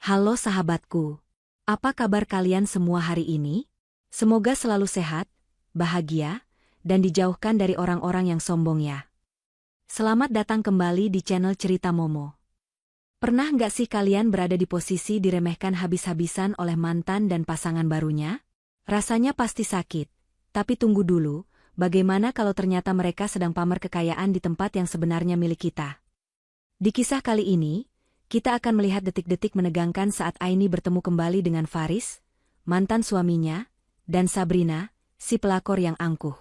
Halo sahabatku, apa kabar kalian semua hari ini? Semoga selalu sehat, bahagia, dan dijauhkan dari orang-orang yang sombong ya. Selamat datang kembali di channel Cerita Momo. Pernah nggak sih kalian berada di posisi diremehkan habis-habisan oleh mantan dan pasangan barunya? Rasanya pasti sakit, tapi tunggu dulu, bagaimana kalau ternyata mereka sedang pamer kekayaan di tempat yang sebenarnya milik kita? Di kisah kali ini, kita akan melihat detik-detik menegangkan saat Aini bertemu kembali dengan Faris, mantan suaminya, dan Sabrina, si pelakor yang angkuh.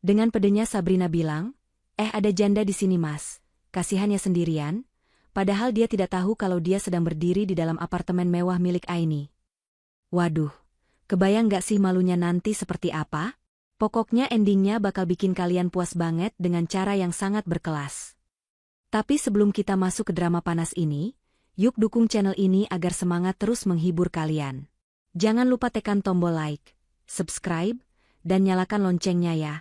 Dengan pedenya Sabrina bilang, ada janda di sini mas, kasihannya sendirian, padahal dia tidak tahu kalau dia sedang berdiri di dalam apartemen mewah milik Aini. Waduh, kebayang gak sih malunya nanti seperti apa? Pokoknya endingnya bakal bikin kalian puas banget dengan cara yang sangat berkelas. Tapi sebelum kita masuk ke drama panas ini, yuk dukung channel ini agar semangat terus menghibur kalian. Jangan lupa tekan tombol like, subscribe, dan nyalakan loncengnya ya.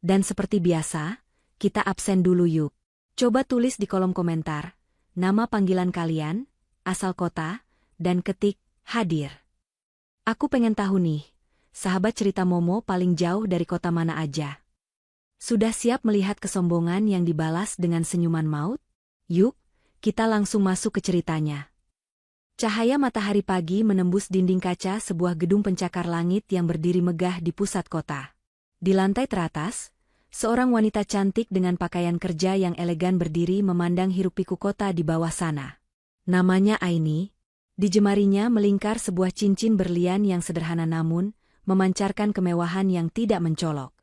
Dan seperti biasa, kita absen dulu yuk. Coba tulis di kolom komentar, nama panggilan kalian, asal kota, dan ketik, hadir. Aku pengen tahu nih, sahabat Cerita Momo paling jauh dari kota mana aja? Sudah siap melihat kesombongan yang dibalas dengan senyuman maut? Yuk, kita langsung masuk ke ceritanya. Cahaya matahari pagi menembus dinding kaca sebuah gedung pencakar langit yang berdiri megah di pusat kota. Di lantai teratas, seorang wanita cantik dengan pakaian kerja yang elegan berdiri memandang hiruk-pikuk kota di bawah sana. Namanya Aini. Di jemarinya melingkar sebuah cincin berlian yang sederhana namun memancarkan kemewahan yang tidak mencolok.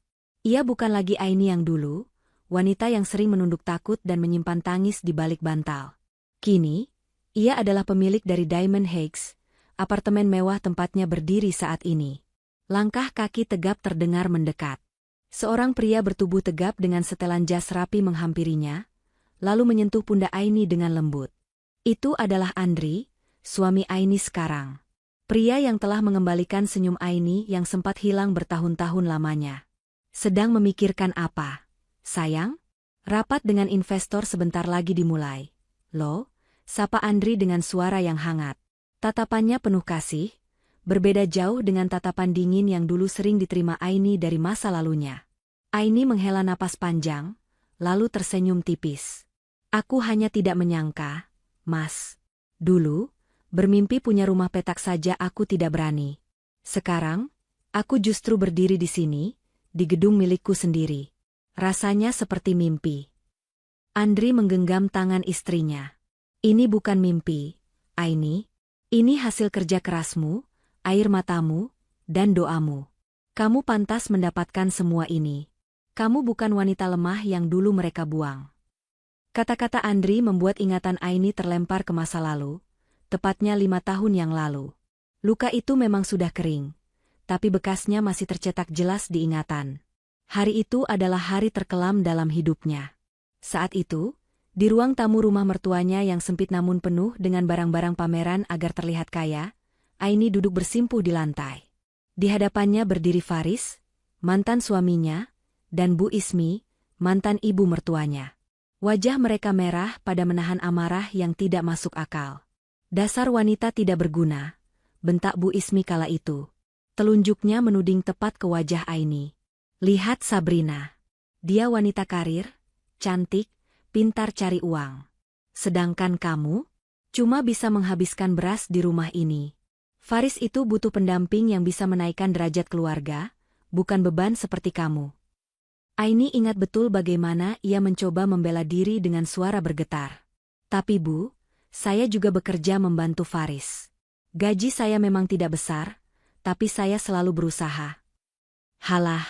Ia bukan lagi Aini yang dulu, wanita yang sering menunduk takut dan menyimpan tangis di balik bantal. Kini, ia adalah pemilik dari Diamond Heights, apartemen mewah tempatnya berdiri saat ini. Langkah kaki tegap terdengar mendekat. Seorang pria bertubuh tegap dengan setelan jas rapi menghampirinya, lalu menyentuh pundak Aini dengan lembut. Itu adalah Andri, suami Aini sekarang. Pria yang telah mengembalikan senyum Aini yang sempat hilang bertahun-tahun lamanya. Sedang memikirkan apa? Sayang, rapat dengan investor sebentar lagi dimulai. Loh, sapa Andri dengan suara yang hangat. Tatapannya penuh kasih, berbeda jauh dengan tatapan dingin yang dulu sering diterima Aini dari masa lalunya. Aini menghela napas panjang, lalu tersenyum tipis. Aku hanya tidak menyangka, Mas. Dulu, bermimpi punya rumah petak saja aku tidak berani. Sekarang, aku justru berdiri di sini, di gedung milikku sendiri. Rasanya seperti mimpi. Andri menggenggam tangan istrinya. Ini bukan mimpi, Aini. Ini hasil kerja kerasmu, air matamu, dan doamu. Kamu pantas mendapatkan semua ini. Kamu bukan wanita lemah yang dulu mereka buang. Kata-kata Andri membuat ingatan Aini terlempar ke masa lalu, tepatnya 5 tahun yang lalu. Luka itu memang sudah kering, tapi bekasnya masih tercetak jelas di ingatan. Hari itu adalah hari terkelam dalam hidupnya. Saat itu, di ruang tamu rumah mertuanya yang sempit namun penuh dengan barang-barang pameran agar terlihat kaya, Aini duduk bersimpuh di lantai. Di hadapannya berdiri Faris, mantan suaminya, dan Bu Ismi, mantan ibu mertuanya. Wajah mereka merah pada menahan amarah yang tidak masuk akal. Dasar wanita tidak berguna, bentak Bu Ismi kala itu. Telunjuknya menuding tepat ke wajah Aini. Lihat Sabrina. Dia wanita karir, cantik, pintar cari uang. Sedangkan kamu, cuma bisa menghabiskan beras di rumah ini. Faris itu butuh pendamping yang bisa menaikkan derajat keluarga, bukan beban seperti kamu. Aini ingat betul bagaimana ia mencoba membela diri dengan suara bergetar. Tapi Bu, saya juga bekerja membantu Faris. Gaji saya memang tidak besar, tapi saya selalu berusaha. Halah,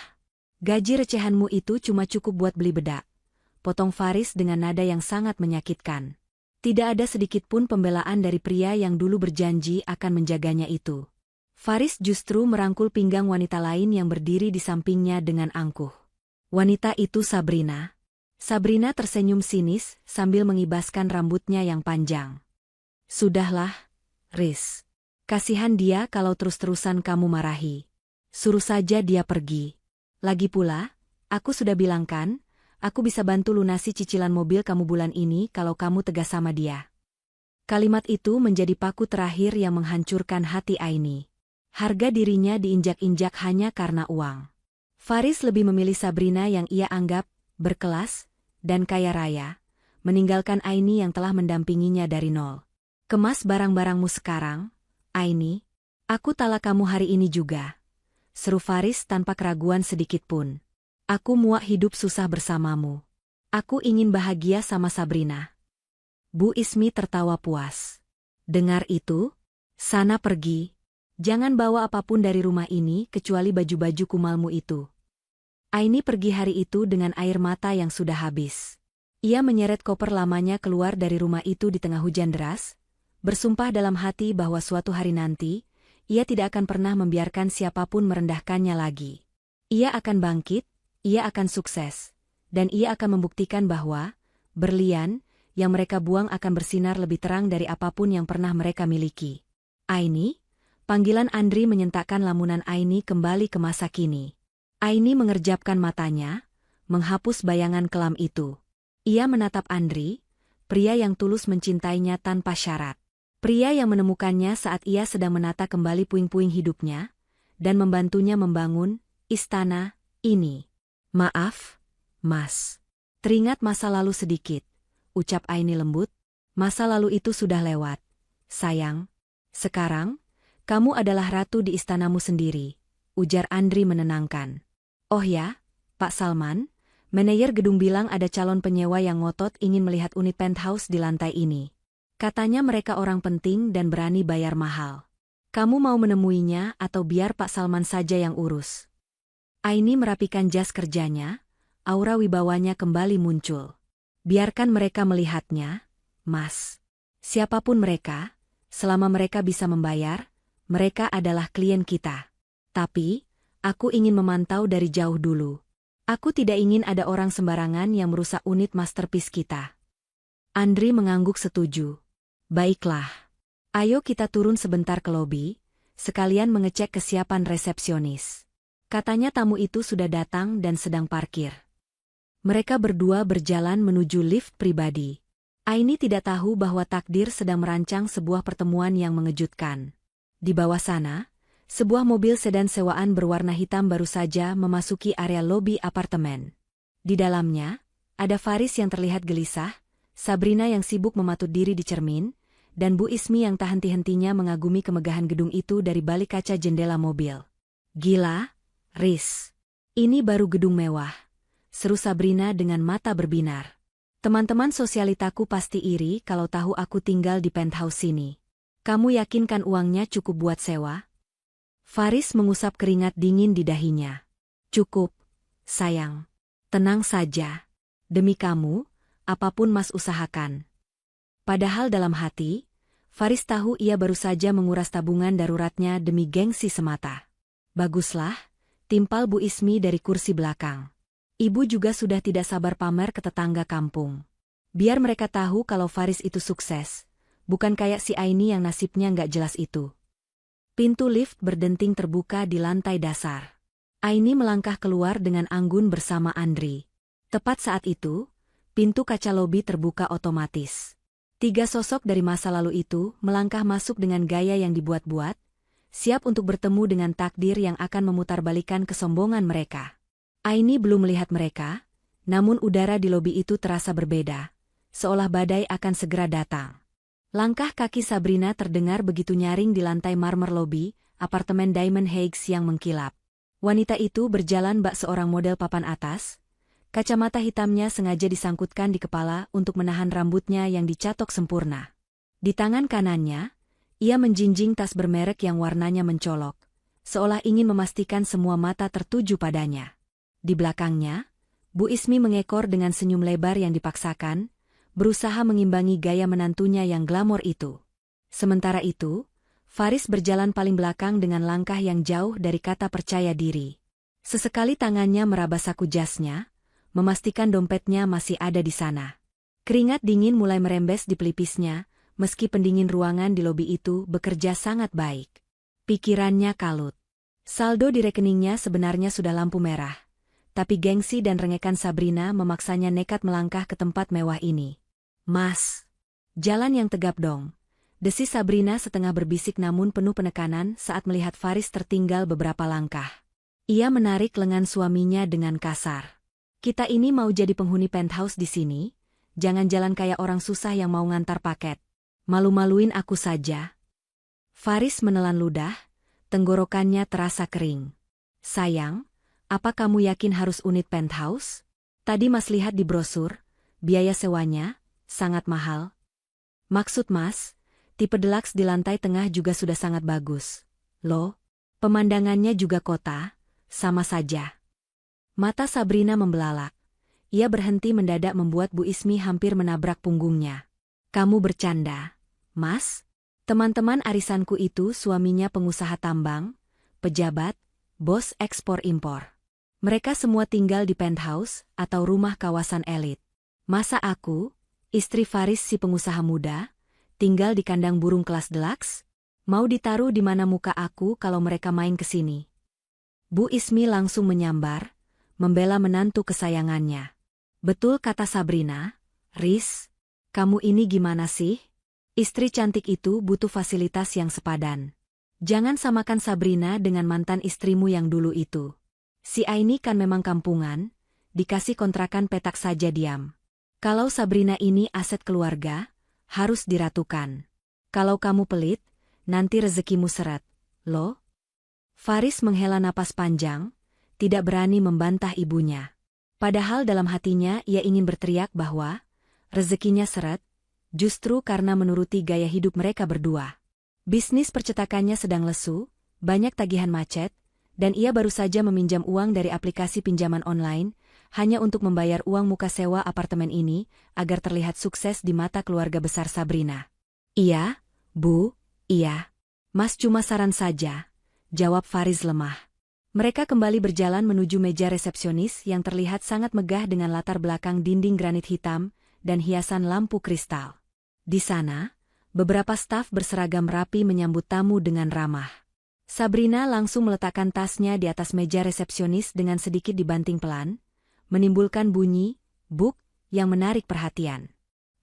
gaji recehanmu itu cuma cukup buat beli bedak. Potong Faris dengan nada yang sangat menyakitkan. Tidak ada sedikit pun pembelaan dari pria yang dulu berjanji akan menjaganya itu. Faris justru merangkul pinggang wanita lain yang berdiri di sampingnya dengan angkuh. Wanita itu Sabrina. Sabrina tersenyum sinis sambil mengibaskan rambutnya yang panjang. Sudahlah, Riz. Kasihan dia kalau terus-terusan kamu marahi. Suruh saja dia pergi. Lagi pula, aku sudah bilang kan, aku bisa bantu lunasi cicilan mobil kamu bulan ini kalau kamu tegas sama dia. Kalimat itu menjadi paku terakhir yang menghancurkan hati Aini. Harga dirinya diinjak-injak hanya karena uang. Faris lebih memilih Sabrina yang ia anggap berkelas dan kaya raya, meninggalkan Aini yang telah mendampinginya dari nol. Kemas barang-barangmu sekarang, Aini. Aku talak kamu hari ini juga. Seru Faris tanpa keraguan sedikitpun. Aku muak hidup susah bersamamu. Aku ingin bahagia sama Sabrina. Bu Ismi tertawa puas. Dengar itu? Sana pergi. Jangan bawa apapun dari rumah ini kecuali baju-baju kumalmu itu. Aini pergi hari itu dengan air mata yang sudah habis. Ia menyeret koper lamanya keluar dari rumah itu di tengah hujan deras, bersumpah dalam hati bahwa suatu hari nanti, ia tidak akan pernah membiarkan siapapun merendahkannya lagi. Ia akan bangkit, ia akan sukses, dan ia akan membuktikan bahwa berlian yang mereka buang akan bersinar lebih terang dari apapun yang pernah mereka miliki. Aini? Panggilan Andri menyentakkan lamunan Aini kembali ke masa kini. Aini mengerjapkan matanya, menghapus bayangan kelam itu. Ia menatap Andri, pria yang tulus mencintainya tanpa syarat. Pria yang menemukannya saat ia sedang menata kembali puing-puing hidupnya, dan membantunya membangun istana ini. Maaf, Mas. Teringat masa lalu sedikit, ucap Aini lembut. Masa lalu itu sudah lewat. Sayang, sekarang, kamu adalah ratu di istanamu sendiri, ujar Andri menenangkan. Oh ya, Pak Salman, manajer gedung bilang ada calon penyewa yang ngotot ingin melihat unit penthouse di lantai ini. Katanya mereka orang penting dan berani bayar mahal. Kamu mau menemuinya atau biar Pak Salman saja yang urus? Aini merapikan jas kerjanya, aura wibawanya kembali muncul. Biarkan mereka melihatnya, Mas. Siapapun mereka, selama mereka bisa membayar, mereka adalah klien kita. Tapi, aku ingin memantau dari jauh dulu. Aku tidak ingin ada orang sembarangan yang merusak unit masterpiece kita. Andri mengangguk setuju. Baiklah. Ayo kita turun sebentar ke lobi, sekalian mengecek kesiapan resepsionis. Katanya tamu itu sudah datang dan sedang parkir. Mereka berdua berjalan menuju lift pribadi. Aini tidak tahu bahwa takdir sedang merancang sebuah pertemuan yang mengejutkan. Di bawah sana, sebuah mobil sedan sewaan berwarna hitam baru saja memasuki area lobi apartemen. Di dalamnya, ada Faris yang terlihat gelisah, Sabrina yang sibuk mematut diri di cermin, dan Bu Ismi yang tak henti-hentinya mengagumi kemegahan gedung itu dari balik kaca jendela mobil. Gila, Riz. Ini baru gedung mewah, seru Sabrina dengan mata berbinar. Teman-teman sosialitaku pasti iri kalau tahu aku tinggal di penthouse sini. Kamu yakinkan uangnya cukup buat sewa? Faris mengusap keringat dingin di dahinya. Cukup, sayang. Tenang saja. Demi kamu, apapun Mas usahakan. Padahal dalam hati, Faris tahu ia baru saja menguras tabungan daruratnya demi gengsi semata. Baguslah, timpal Bu Ismi dari kursi belakang. Ibu juga sudah tidak sabar pamer ke tetangga kampung. Biar mereka tahu kalau Faris itu sukses. Bukan kayak si Aini yang nasibnya nggak jelas itu. Pintu lift berdenting terbuka di lantai dasar. Aini melangkah keluar dengan anggun bersama Andri. Tepat saat itu, pintu kaca lobi terbuka otomatis. 3 sosok dari masa lalu itu melangkah masuk dengan gaya yang dibuat-buat, siap untuk bertemu dengan takdir yang akan memutarbalikkan kesombongan mereka. Aini belum melihat mereka, namun udara di lobi itu terasa berbeda, seolah badai akan segera datang. Langkah kaki Sabrina terdengar begitu nyaring di lantai marmer lobi, apartemen Diamond Heights yang mengkilap. Wanita itu berjalan bak seorang model papan atas, kacamata hitamnya sengaja disangkutkan di kepala untuk menahan rambutnya yang dicatok sempurna. Di tangan kanannya, ia menjinjing tas bermerek yang warnanya mencolok, seolah ingin memastikan semua mata tertuju padanya. Di belakangnya, Bu Ismi mengekor dengan senyum lebar yang dipaksakan, berusaha mengimbangi gaya menantunya yang glamor itu. Sementara itu, Faris berjalan paling belakang dengan langkah yang jauh dari kata percaya diri. Sesekali tangannya meraba saku jasnya, memastikan dompetnya masih ada di sana. Keringat dingin mulai merembes di pelipisnya, meski pendingin ruangan di lobi itu bekerja sangat baik. Pikirannya kalut. Saldo di rekeningnya sebenarnya sudah lampu merah, tapi gengsi dan rengekan Sabrina memaksanya nekat melangkah ke tempat mewah ini. Mas, jalan yang tegap dong, Desis Sabrina setengah berbisik namun penuh penekanan saat melihat Faris tertinggal beberapa langkah. Ia menarik lengan suaminya dengan kasar. Kita ini mau jadi penghuni penthouse di sini, jangan jalan kayak orang susah yang mau ngantar paket. Malu-maluin aku saja. Faris menelan ludah, tenggorokannya terasa kering. Sayang, apa kamu yakin harus unit penthouse? Tadi Mas lihat di brosur, biaya sewanya sangat mahal. Maksud Mas, tipe deluxe di lantai tengah juga sudah sangat bagus. Loh, pemandangannya juga kota, sama saja. Mata Sabrina membelalak. Ia berhenti mendadak membuat Bu Ismi hampir menabrak punggungnya. Kamu bercanda, Mas? Teman-teman arisanku itu suaminya pengusaha tambang, pejabat, bos ekspor-impor. Mereka semua tinggal di penthouse atau rumah kawasan elit. Masa aku, istri Faris si pengusaha muda, tinggal di kandang burung kelas deluxe? Mau ditaruh di mana muka aku kalau mereka main ke sini? Bu Ismi langsung menyambar, membela menantu kesayangannya. Betul kata Sabrina, Riz, kamu ini gimana sih? Istri cantik itu butuh fasilitas yang sepadan. Jangan samakan Sabrina dengan mantan istrimu yang dulu itu. Si Aini kan memang kampungan, dikasih kontrakan petak saja diam. Kalau Sabrina ini aset keluarga, harus diratukan. Kalau kamu pelit, nanti rezekimu seret. Loh? Faris menghela napas panjang, tidak berani membantah ibunya. Padahal dalam hatinya ia ingin berteriak bahwa rezekinya seret, justru karena menuruti gaya hidup mereka berdua. Bisnis percetakannya sedang lesu, banyak tagihan macet, dan ia baru saja meminjam uang dari aplikasi pinjaman online, hanya untuk membayar uang muka sewa apartemen ini, agar terlihat sukses di mata keluarga besar Sabrina. Iya, Bu, iya. Mas cuma saran saja, jawab Faris lemah. Mereka kembali berjalan menuju meja resepsionis yang terlihat sangat megah dengan latar belakang dinding granit hitam dan hiasan lampu kristal. Di sana, beberapa staf berseragam rapi menyambut tamu dengan ramah. Sabrina langsung meletakkan tasnya di atas meja resepsionis dengan sedikit dibanting pelan, menimbulkan bunyi, buk, yang menarik perhatian.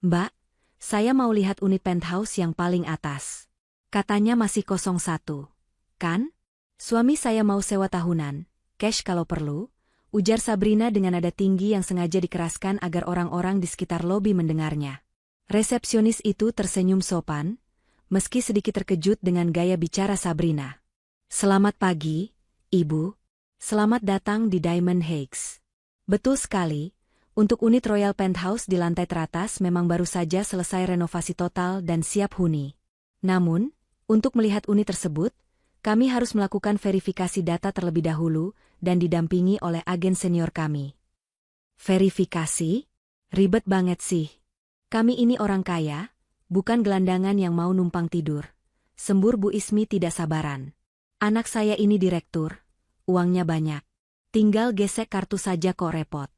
Mbak, saya mau lihat unit penthouse yang paling atas. Katanya masih 01, kan? Suami saya mau sewa tahunan, cash kalau perlu, ujar Sabrina dengan nada tinggi yang sengaja dikeraskan agar orang-orang di sekitar lobi mendengarnya. Resepsionis itu tersenyum sopan, meski sedikit terkejut dengan gaya bicara Sabrina. Selamat pagi, Ibu. Selamat datang di Diamond Heights. Betul sekali, untuk unit Royal Penthouse di lantai teratas memang baru saja selesai renovasi total dan siap huni. Namun, untuk melihat unit tersebut, kami harus melakukan verifikasi data terlebih dahulu dan didampingi oleh agen senior kami. Verifikasi? Ribet banget sih. Kami ini orang kaya, bukan gelandangan yang mau numpang tidur. Sembur Bu Ismi tidak sabaran. Anak saya ini direktur, uangnya banyak. Tinggal gesek kartu saja kok repot.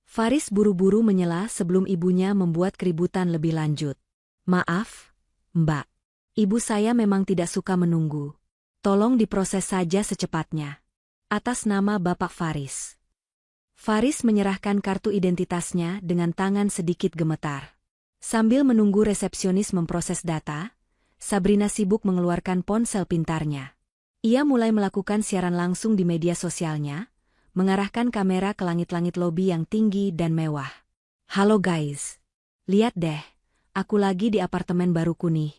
Faris buru-buru menyela sebelum ibunya membuat keributan lebih lanjut. Maaf, Mbak. Ibu saya memang tidak suka menunggu. Tolong diproses saja secepatnya. Atas nama Bapak Faris. Faris menyerahkan kartu identitasnya dengan tangan sedikit gemetar. Sambil menunggu resepsionis memproses data, Sabrina sibuk mengeluarkan ponsel pintarnya. Ia mulai melakukan siaran langsung di media sosialnya, mengarahkan kamera ke langit-langit lobi yang tinggi dan mewah. Halo guys. Lihat deh, aku lagi di apartemen baruku nih.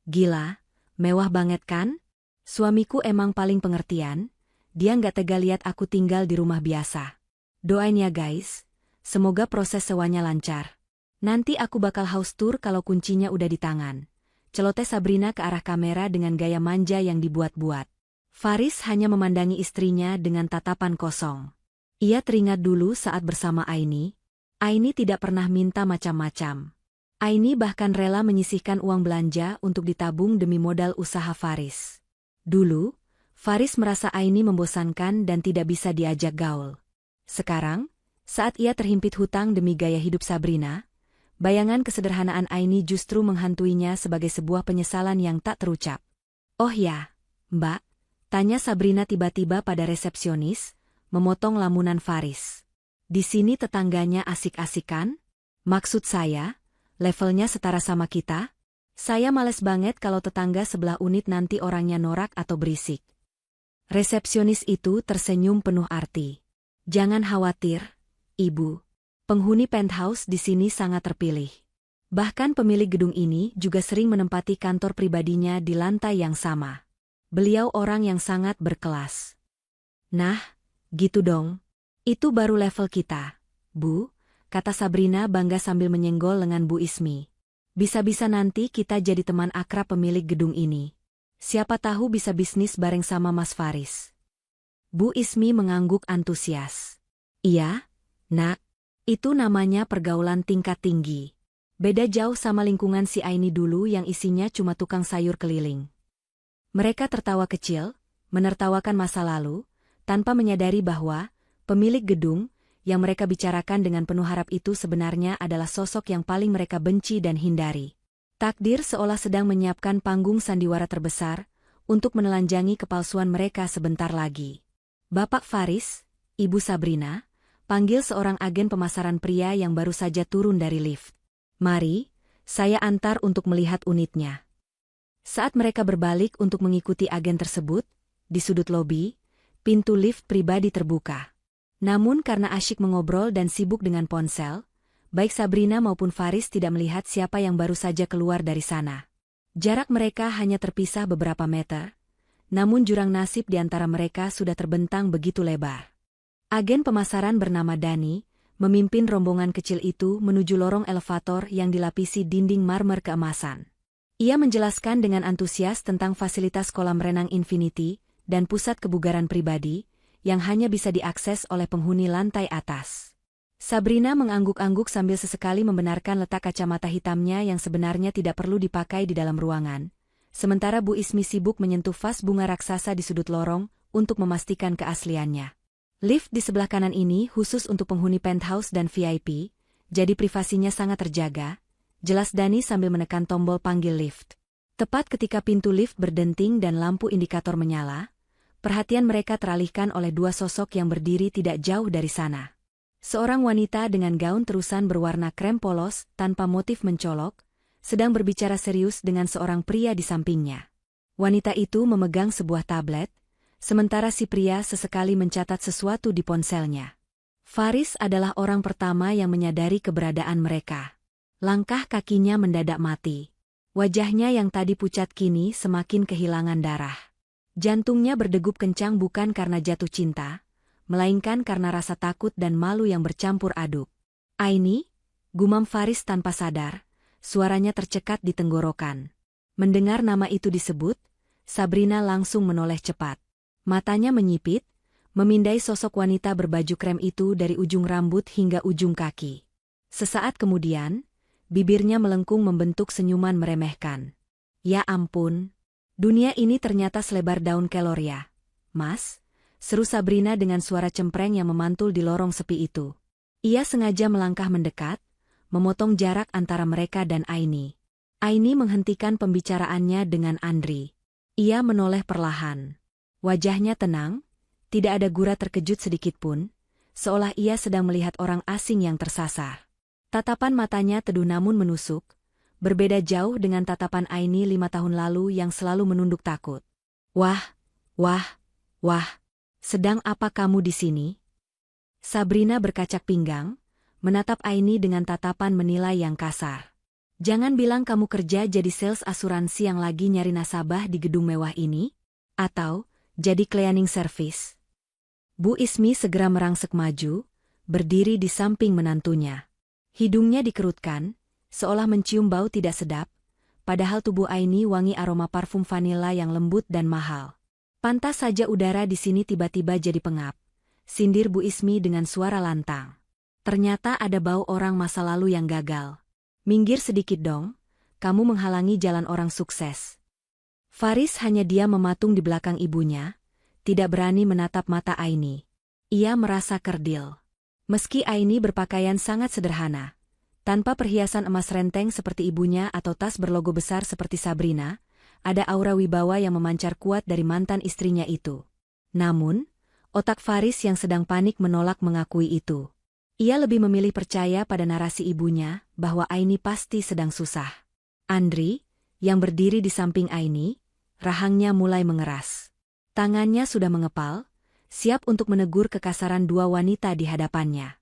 Gila, mewah banget kan? Suamiku emang paling pengertian, dia nggak tega lihat aku tinggal di rumah biasa. Doain ya guys, semoga proses sewanya lancar. Nanti aku bakal house tour kalau kuncinya udah di tangan. Celoteh Sabrina ke arah kamera dengan gaya manja yang dibuat-buat. Faris hanya memandangi istrinya dengan tatapan kosong. Ia teringat dulu saat bersama Aini. Aini tidak pernah minta macam-macam. Aini bahkan rela menyisihkan uang belanja untuk ditabung demi modal usaha Faris. Dulu, Faris merasa Aini membosankan dan tidak bisa diajak gaul. Sekarang, saat ia terhimpit hutang demi gaya hidup Sabrina, bayangan kesederhanaan Aini justru menghantuinya sebagai sebuah penyesalan yang tak terucap. Oh ya, Mbak, tanya Sabrina tiba-tiba pada resepsionis, memotong lamunan Faris. Di sini tetangganya asik-asik kan? Maksud saya, levelnya setara sama kita? Saya males banget kalau tetangga sebelah unit nanti orangnya norak atau berisik. Resepsionis itu tersenyum penuh arti. Jangan khawatir, Ibu. Penghuni penthouse di sini sangat terpilih. Bahkan pemilik gedung ini juga sering menempati kantor pribadinya di lantai yang sama. Beliau orang yang sangat berkelas. Nah, gitu dong. Itu baru level kita, Bu, kata Sabrina bangga sambil menyenggol lengan Bu Ismi. Bisa-bisa nanti kita jadi teman akrab pemilik gedung ini. Siapa tahu bisa bisnis bareng sama Mas Faris. Bu Ismi mengangguk antusias. Iya, Nak. Itu namanya pergaulan tingkat tinggi. Beda jauh sama lingkungan si Aini dulu yang isinya cuma tukang sayur keliling. Mereka tertawa kecil, menertawakan masa lalu, tanpa menyadari bahwa pemilik gedung yang mereka bicarakan dengan penuh harap itu sebenarnya adalah sosok yang paling mereka benci dan hindari. Takdir seolah sedang menyiapkan panggung sandiwara terbesar untuk menelanjangi kepalsuan mereka sebentar lagi. Bapak Faris, Ibu Sabrina, panggil seorang agen pemasaran pria yang baru saja turun dari lift. Mari, saya antar untuk melihat unitnya. Saat mereka berbalik untuk mengikuti agen tersebut, di sudut lobi, pintu lift pribadi terbuka. Namun karena asyik mengobrol dan sibuk dengan ponsel, baik Sabrina maupun Faris tidak melihat siapa yang baru saja keluar dari sana. Jarak mereka hanya terpisah beberapa meter, namun jurang nasib di antara mereka sudah terbentang begitu lebar. Agen pemasaran bernama Dani memimpin rombongan kecil itu menuju lorong elevator yang dilapisi dinding marmer keemasan. Ia menjelaskan dengan antusias tentang fasilitas kolam renang Infinity dan pusat kebugaran pribadi yang hanya bisa diakses oleh penghuni lantai atas. Sabrina mengangguk-angguk sambil sesekali membenarkan letak kacamata hitamnya yang sebenarnya tidak perlu dipakai di dalam ruangan, sementara Bu Ismi sibuk menyentuh vas bunga raksasa di sudut lorong untuk memastikan keasliannya. Lift di sebelah kanan ini khusus untuk penghuni penthouse dan VIP, jadi privasinya sangat terjaga, jelas Dani sambil menekan tombol panggil lift. Tepat ketika pintu lift berdenting dan lampu indikator menyala, perhatian mereka teralihkan oleh dua sosok yang berdiri tidak jauh dari sana. Seorang wanita dengan gaun terusan berwarna krem polos tanpa motif mencolok, sedang berbicara serius dengan seorang pria di sampingnya. Wanita itu memegang sebuah tablet, sementara si pria sesekali mencatat sesuatu di ponselnya. Faris adalah orang pertama yang menyadari keberadaan mereka. Langkah kakinya mendadak mati. Wajahnya yang tadi pucat kini semakin kehilangan darah. Jantungnya berdegup kencang bukan karena jatuh cinta, melainkan karena rasa takut dan malu yang bercampur aduk. "Aini," gumam Faris tanpa sadar, suaranya tercekat di tenggorokan. Mendengar nama itu disebut, Sabrina langsung menoleh cepat. Matanya menyipit, memindai sosok wanita berbaju krem itu dari ujung rambut hingga ujung kaki. Sesaat kemudian, bibirnya melengkung membentuk senyuman meremehkan. "Ya ampun, dunia ini ternyata selebar daun keloria, Mas," seru Sabrina dengan suara cempreng yang memantul di lorong sepi itu. Ia sengaja melangkah mendekat, memotong jarak antara mereka dan Aini. Aini menghentikan pembicaraannya dengan Andri. Ia menoleh perlahan. Wajahnya tenang, tidak ada gura terkejut sedikitpun, seolah ia sedang melihat orang asing yang tersasar. Tatapan matanya teduh namun menusuk, berbeda jauh dengan tatapan Aini 5 tahun lalu yang selalu menunduk takut. "Wah, wah, wah, sedang apa kamu di sini?" Sabrina berkacak pinggang, menatap Aini dengan tatapan menilai yang kasar. "Jangan bilang kamu kerja jadi sales asuransi yang lagi nyari nasabah di gedung mewah ini, atau jadi cleaning service." Bu Ismi segera merangsek maju, berdiri di samping menantunya. Hidungnya dikerutkan, seolah mencium bau tidak sedap, padahal tubuh Aini wangi aroma parfum vanila yang lembut dan mahal. "Pantas saja udara di sini tiba-tiba jadi pengap," sindir Bu Ismi dengan suara lantang. "Ternyata ada bau orang masa lalu yang gagal. Minggir sedikit dong, kamu menghalangi jalan orang sukses." Faris hanya diam mematung di belakang ibunya, tidak berani menatap mata Aini. Ia merasa kerdil. Meski Aini berpakaian sangat sederhana, tanpa perhiasan emas renteng seperti ibunya atau tas berlogo besar seperti Sabrina, ada aura wibawa yang memancar kuat dari mantan istrinya itu. Namun, otak Faris yang sedang panik menolak mengakui itu. Ia lebih memilih percaya pada narasi ibunya bahwa Aini pasti sedang susah. "Andri, yang berdiri di samping Aini, rahangnya mulai mengeras. Tangannya sudah mengepal, siap untuk menegur kekasaran dua wanita di hadapannya.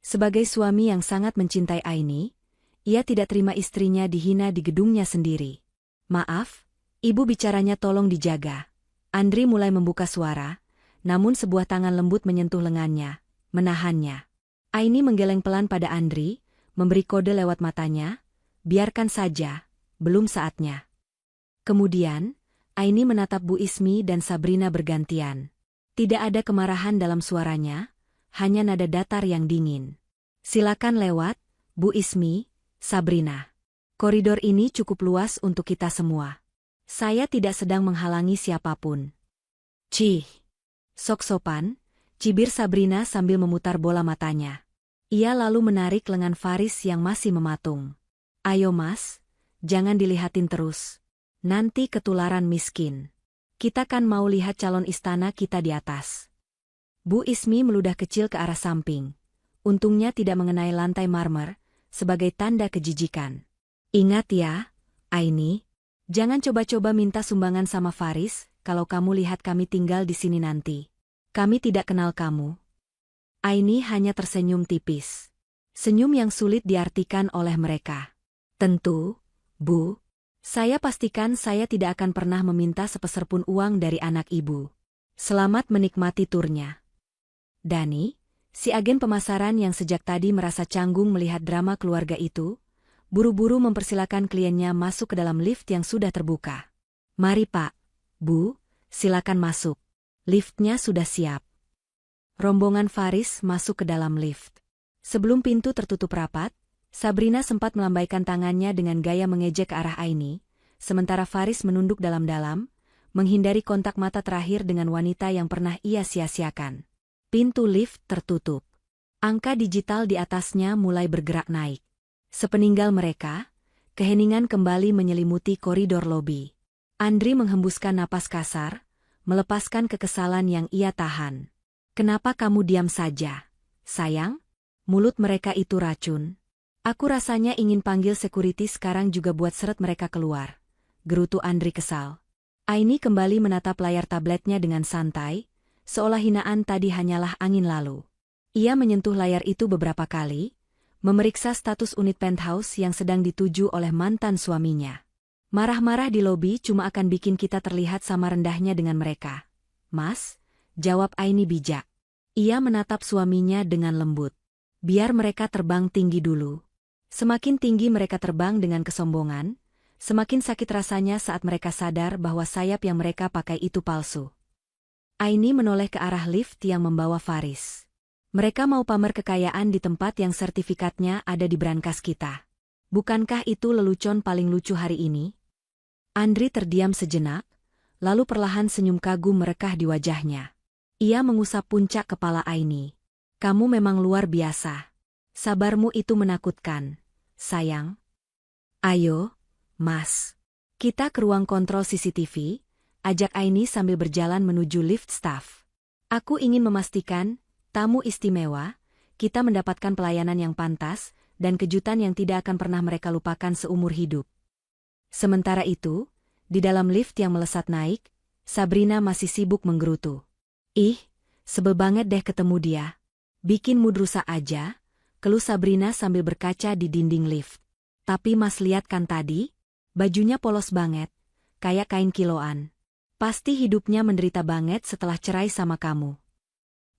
Sebagai suami yang sangat mencintai Aini, ia tidak terima istrinya dihina di gedungnya sendiri. "Maaf, ibu, bicaranya tolong dijaga." Andri mulai membuka suara, namun sebuah tangan lembut menyentuh lengannya, menahannya. Aini menggeleng pelan pada Andri, memberi kode lewat matanya, "Biarkan saja, belum saatnya." Kemudian, Aini menatap Bu Ismi dan Sabrina bergantian. Tidak ada kemarahan dalam suaranya, hanya nada datar yang dingin. "Silakan lewat, Bu Ismi, Sabrina. Koridor ini cukup luas untuk kita semua. Saya tidak sedang menghalangi siapapun." "Cih, sok sopan," cibir Sabrina sambil memutar bola matanya. Ia lalu menarik lengan Faris yang masih mematung. "Ayo Mas, jangan dilihatin terus. Nanti ketularan miskin. Kita kan mau lihat calon istana kita di atas." Bu Ismi meludah kecil ke arah samping. Untungnya tidak mengenai lantai marmer, sebagai tanda kejijikan. "Ingat ya, Aini, jangan coba-coba minta sumbangan sama Faris kalau kamu lihat kami tinggal di sini nanti. Kami tidak kenal kamu." Aini hanya tersenyum tipis. Senyum yang sulit diartikan oleh mereka. "Tentu, Bu. Saya pastikan saya tidak akan pernah meminta sepeser pun uang dari anak ibu. Selamat menikmati turnya." Dani, si agen pemasaran yang sejak tadi merasa canggung melihat drama keluarga itu, buru-buru mempersilakan kliennya masuk ke dalam lift yang sudah terbuka. "Mari Pak, Bu, silakan masuk. Liftnya sudah siap." Rombongan Faris masuk ke dalam lift. Sebelum pintu tertutup rapat, Sabrina sempat melambaikan tangannya dengan gaya mengejek ke arah Aini, sementara Faris menunduk dalam-dalam, menghindari kontak mata terakhir dengan wanita yang pernah ia sia-siakan. Pintu lift tertutup. Angka digital di atasnya mulai bergerak naik. Sepeninggal mereka, keheningan kembali menyelimuti koridor lobi. Andri menghembuskan napas kasar, melepaskan kekesalan yang ia tahan. "Kenapa kamu diam saja, sayang? Mulut mereka itu racun. Aku rasanya ingin panggil security sekarang juga buat seret mereka keluar," gerutu Andri kesal. Aini kembali menatap layar tabletnya dengan santai, seolah hinaan tadi hanyalah angin lalu. Ia menyentuh layar itu beberapa kali, memeriksa status unit penthouse yang sedang dituju oleh mantan suaminya. "Marah-marah di lobi cuma akan bikin kita terlihat sama rendahnya dengan mereka, Mas," jawab Aini bijak. Ia menatap suaminya dengan lembut. "Biar mereka terbang tinggi dulu. Semakin tinggi mereka terbang dengan kesombongan, semakin sakit rasanya saat mereka sadar bahwa sayap yang mereka pakai itu palsu." Aini menoleh ke arah lift yang membawa Faris. "Mereka mau pamer kekayaan di tempat yang sertifikatnya ada di brankas kita. Bukankah itu lelucon paling lucu hari ini?" Andri terdiam sejenak, lalu perlahan senyum kagum merekah di wajahnya. Ia mengusap puncak kepala Aini. "Kamu memang luar biasa. Sabarmu itu menakutkan, sayang. Ayo, Mas. Kita ke ruang kontrol CCTV," ajak Aini sambil berjalan menuju lift staff. "Aku ingin memastikan, tamu istimewa, kita mendapatkan pelayanan yang pantas, dan kejutan yang tidak akan pernah mereka lupakan seumur hidup." Sementara itu, di dalam lift yang melesat naik, Sabrina masih sibuk menggerutu. "Ih, sebel banget deh ketemu dia. Bikin mood rusak aja," keluh Sabrina sambil berkaca di dinding lift. "Tapi Mas lihat kan tadi? Bajunya polos banget, kayak kain kiloan. Pasti hidupnya menderita banget setelah cerai sama kamu."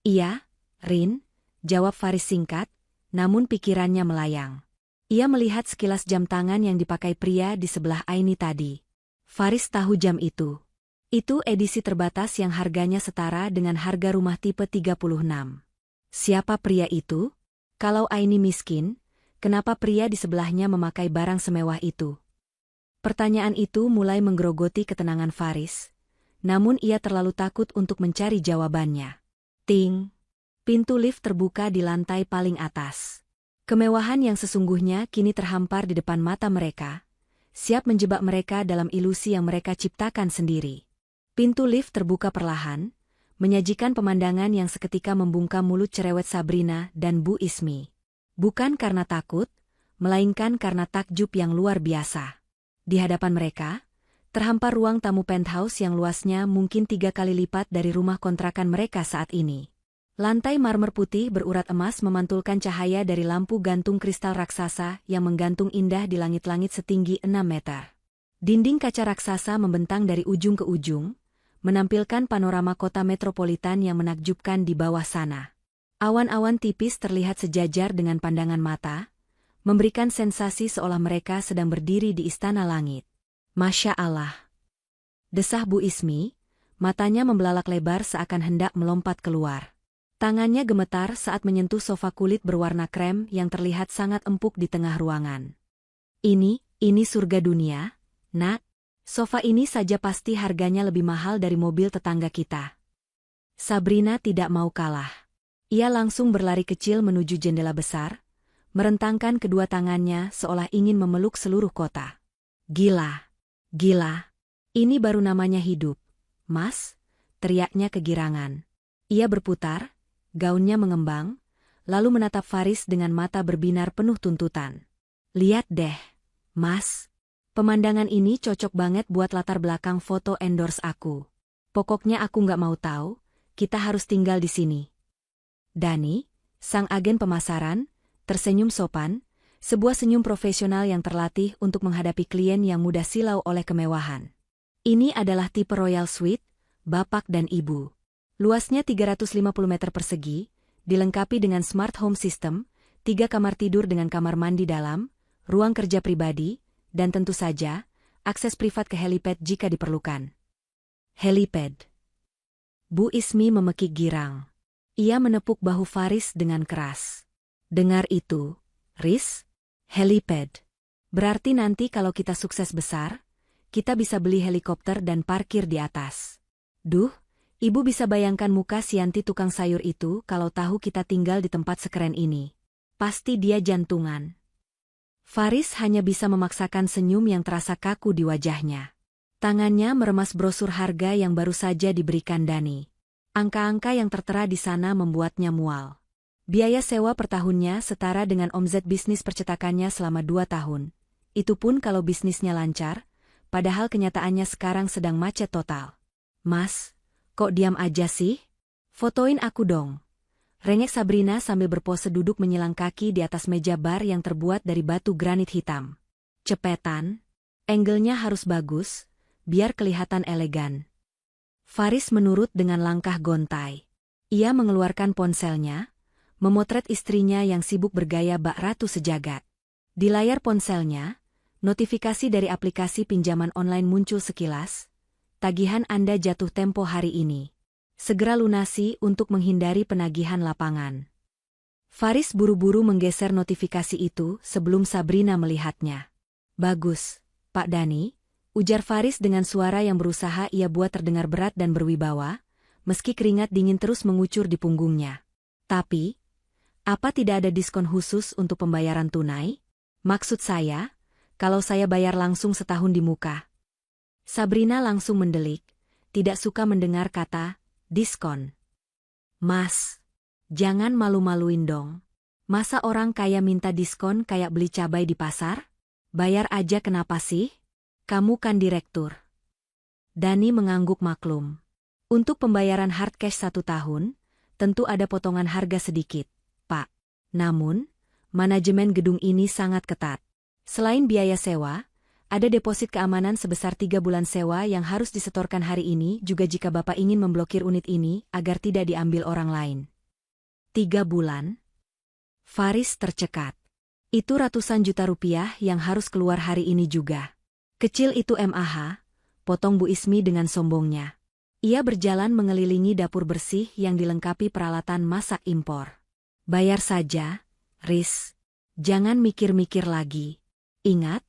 "Iya, Rin," jawab Faris singkat, namun pikirannya melayang. Ia melihat sekilas jam tangan yang dipakai pria di sebelah Aini tadi. Faris tahu jam itu. Itu edisi terbatas yang harganya setara dengan harga rumah tipe 36. Siapa pria itu? Kalau Aini miskin, kenapa pria di sebelahnya memakai barang semewah itu? Pertanyaan itu mulai menggerogoti ketenangan Faris, namun ia terlalu takut untuk mencari jawabannya. Ting! Pintu lift terbuka di lantai paling atas. Kemewahan yang sesungguhnya kini terhampar di depan mata mereka, siap menjebak mereka dalam ilusi yang mereka ciptakan sendiri. Pintu lift terbuka perlahan, menyajikan pemandangan yang seketika membungkam mulut cerewet Sabrina dan Bu Ismi. Bukan karena takut, melainkan karena takjub yang luar biasa. Di hadapan mereka, terhampar ruang tamu penthouse yang luasnya mungkin 3 kali lipat dari rumah kontrakan mereka saat ini. Lantai marmer putih berurat emas memantulkan cahaya dari lampu gantung kristal raksasa yang menggantung indah di langit-langit setinggi 6 meter. Dinding kaca raksasa membentang dari ujung ke ujung, menampilkan panorama kota metropolitan yang menakjubkan di bawah sana. Awan-awan tipis terlihat sejajar dengan pandangan mata, memberikan sensasi seolah mereka sedang berdiri di istana langit. Masya Allah! Desah Bu Ismi, matanya membelalak lebar seakan hendak melompat keluar. Tangannya gemetar saat menyentuh sofa kulit berwarna krem yang terlihat sangat empuk di tengah ruangan. Ini surga dunia, Nak. Sofa ini saja pasti harganya lebih mahal dari mobil tetangga kita. Sabrina tidak mau kalah. Ia langsung berlari kecil menuju jendela besar, merentangkan kedua tangannya seolah ingin memeluk seluruh kota. Gila, gila. Ini baru namanya hidup, Mas, teriaknya kegirangan. Ia berputar, gaunnya mengembang, lalu menatap Faris dengan mata berbinar penuh tuntutan. Lihat deh, Mas. Pemandangan ini cocok banget buat latar belakang foto endorse aku. Pokoknya aku nggak mau tahu, kita harus tinggal di sini. Dani, sang agen pemasaran, tersenyum sopan, sebuah senyum profesional yang terlatih untuk menghadapi klien yang mudah silau oleh kemewahan. Ini adalah tipe Royal Suite, Bapak dan Ibu. Luasnya 350 meter persegi, dilengkapi dengan smart home system, 3 kamar tidur dengan kamar mandi dalam, ruang kerja pribadi, dan tentu saja, akses privat ke helipad jika diperlukan. Helipad. Bu Ismi memekik girang. Ia menepuk bahu Faris dengan keras. Dengar itu, Riz? Helipad. Berarti nanti kalau kita sukses besar, kita bisa beli helikopter dan parkir di atas. Duh, Ibu bisa bayangkan muka si Yanti tukang sayur itu kalau tahu kita tinggal di tempat sekeren ini. Pasti dia jantungan. Faris hanya bisa memaksakan senyum yang terasa kaku di wajahnya. Tangannya meremas brosur harga yang baru saja diberikan Dani. Angka-angka yang tertera di sana membuatnya mual. Biaya sewa per tahunnya setara dengan omzet bisnis percetakannya selama 2 tahun. Itu pun kalau bisnisnya lancar, padahal kenyataannya sekarang sedang macet total. Mas, kok diam aja sih? Fotoin aku dong. Rengek Sabrina sambil berpose duduk menyilang kaki di atas meja bar yang terbuat dari batu granit hitam. Cepetan, angle-nya harus bagus, biar kelihatan elegan. Faris menurut dengan langkah gontai. Ia mengeluarkan ponselnya, memotret istrinya yang sibuk bergaya bak ratu sejagat. Di layar ponselnya, notifikasi dari aplikasi pinjaman online muncul sekilas. Tagihan Anda jatuh tempo hari ini. Segera lunasi untuk menghindari penagihan lapangan. Faris buru-buru menggeser notifikasi itu sebelum Sabrina melihatnya. Bagus, Pak Dani, ujar Faris dengan suara yang berusaha ia buat terdengar berat dan berwibawa, meski keringat dingin terus mengucur di punggungnya. Tapi, apa tidak ada diskon khusus untuk pembayaran tunai? Maksud saya, kalau saya bayar langsung setahun di muka. Sabrina langsung mendelik, tidak suka mendengar kata diskon. Mas, jangan malu-maluin dong. Masa orang kaya minta diskon kayak beli cabai di pasar? Bayar aja kenapa sih? Kamu kan direktur. Dani mengangguk maklum. Untuk pembayaran hard cash 1 tahun, tentu ada potongan harga sedikit, Pak. Namun, manajemen gedung ini sangat ketat. Selain biaya sewa, ada deposit keamanan sebesar 3 bulan sewa yang harus disetorkan hari ini juga jika Bapak ingin memblokir unit ini agar tidak diambil orang lain. 3 bulan? Faris tercekat. Itu ratusan juta rupiah yang harus keluar hari ini juga. Kecil itu MAH, potong Bu Ismi dengan sombongnya. Ia berjalan mengelilingi dapur bersih yang dilengkapi peralatan masak impor. Bayar saja, Riz. Jangan mikir-mikir lagi. Ingat,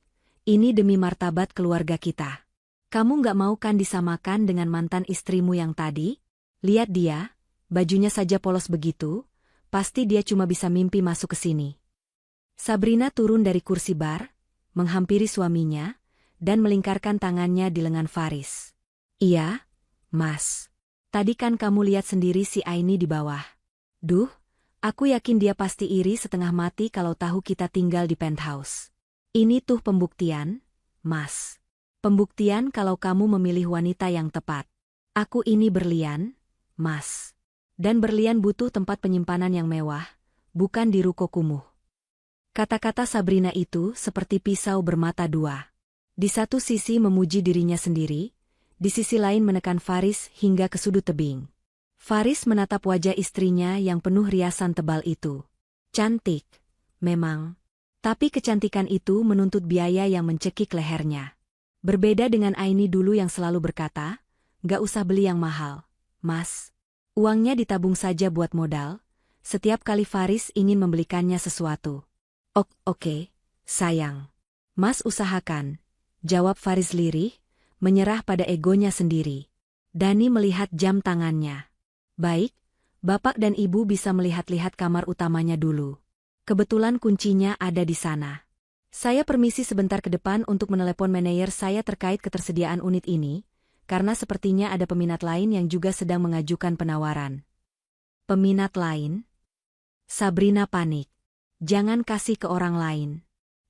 ini demi martabat keluarga kita. Kamu nggak mau kan disamakan dengan mantan istrimu yang tadi? Lihat dia, bajunya saja polos begitu, pasti dia cuma bisa mimpi masuk ke sini. Sabrina turun dari kursi bar, menghampiri suaminya, dan melingkarkan tangannya di lengan Faris. Iya, Mas. Tadi kan kamu lihat sendiri si Aini di bawah. Duh, aku yakin dia pasti iri setengah mati kalau tahu kita tinggal di penthouse. Ini tuh pembuktian, Mas. Pembuktian kalau kamu memilih wanita yang tepat. Aku ini berlian, Mas. Dan berlian butuh tempat penyimpanan yang mewah, bukan di ruko kumuh. Kata-kata Sabrina itu seperti pisau bermata dua. Di satu sisi memuji dirinya sendiri, di sisi lain menekan Faris hingga ke sudut tebing. Faris menatap wajah istrinya yang penuh riasan tebal itu. Cantik, memang. Tapi kecantikan itu menuntut biaya yang mencekik lehernya. Berbeda dengan Aini dulu yang selalu berkata, "Gak usah beli yang mahal, Mas. Uangnya ditabung saja buat modal." Setiap kali Faris ingin membelikannya sesuatu. Oke, sayang. Mas usahakan, jawab Faris lirih, menyerah pada egonya sendiri. Dani melihat jam tangannya. Baik, Bapak dan Ibu bisa melihat-lihat kamar utamanya dulu. Kebetulan kuncinya ada di sana. Saya permisi sebentar ke depan untuk menelepon manajer saya terkait ketersediaan unit ini, karena sepertinya ada peminat lain yang juga sedang mengajukan penawaran. Peminat lain? Sabrina panik. Jangan kasih ke orang lain.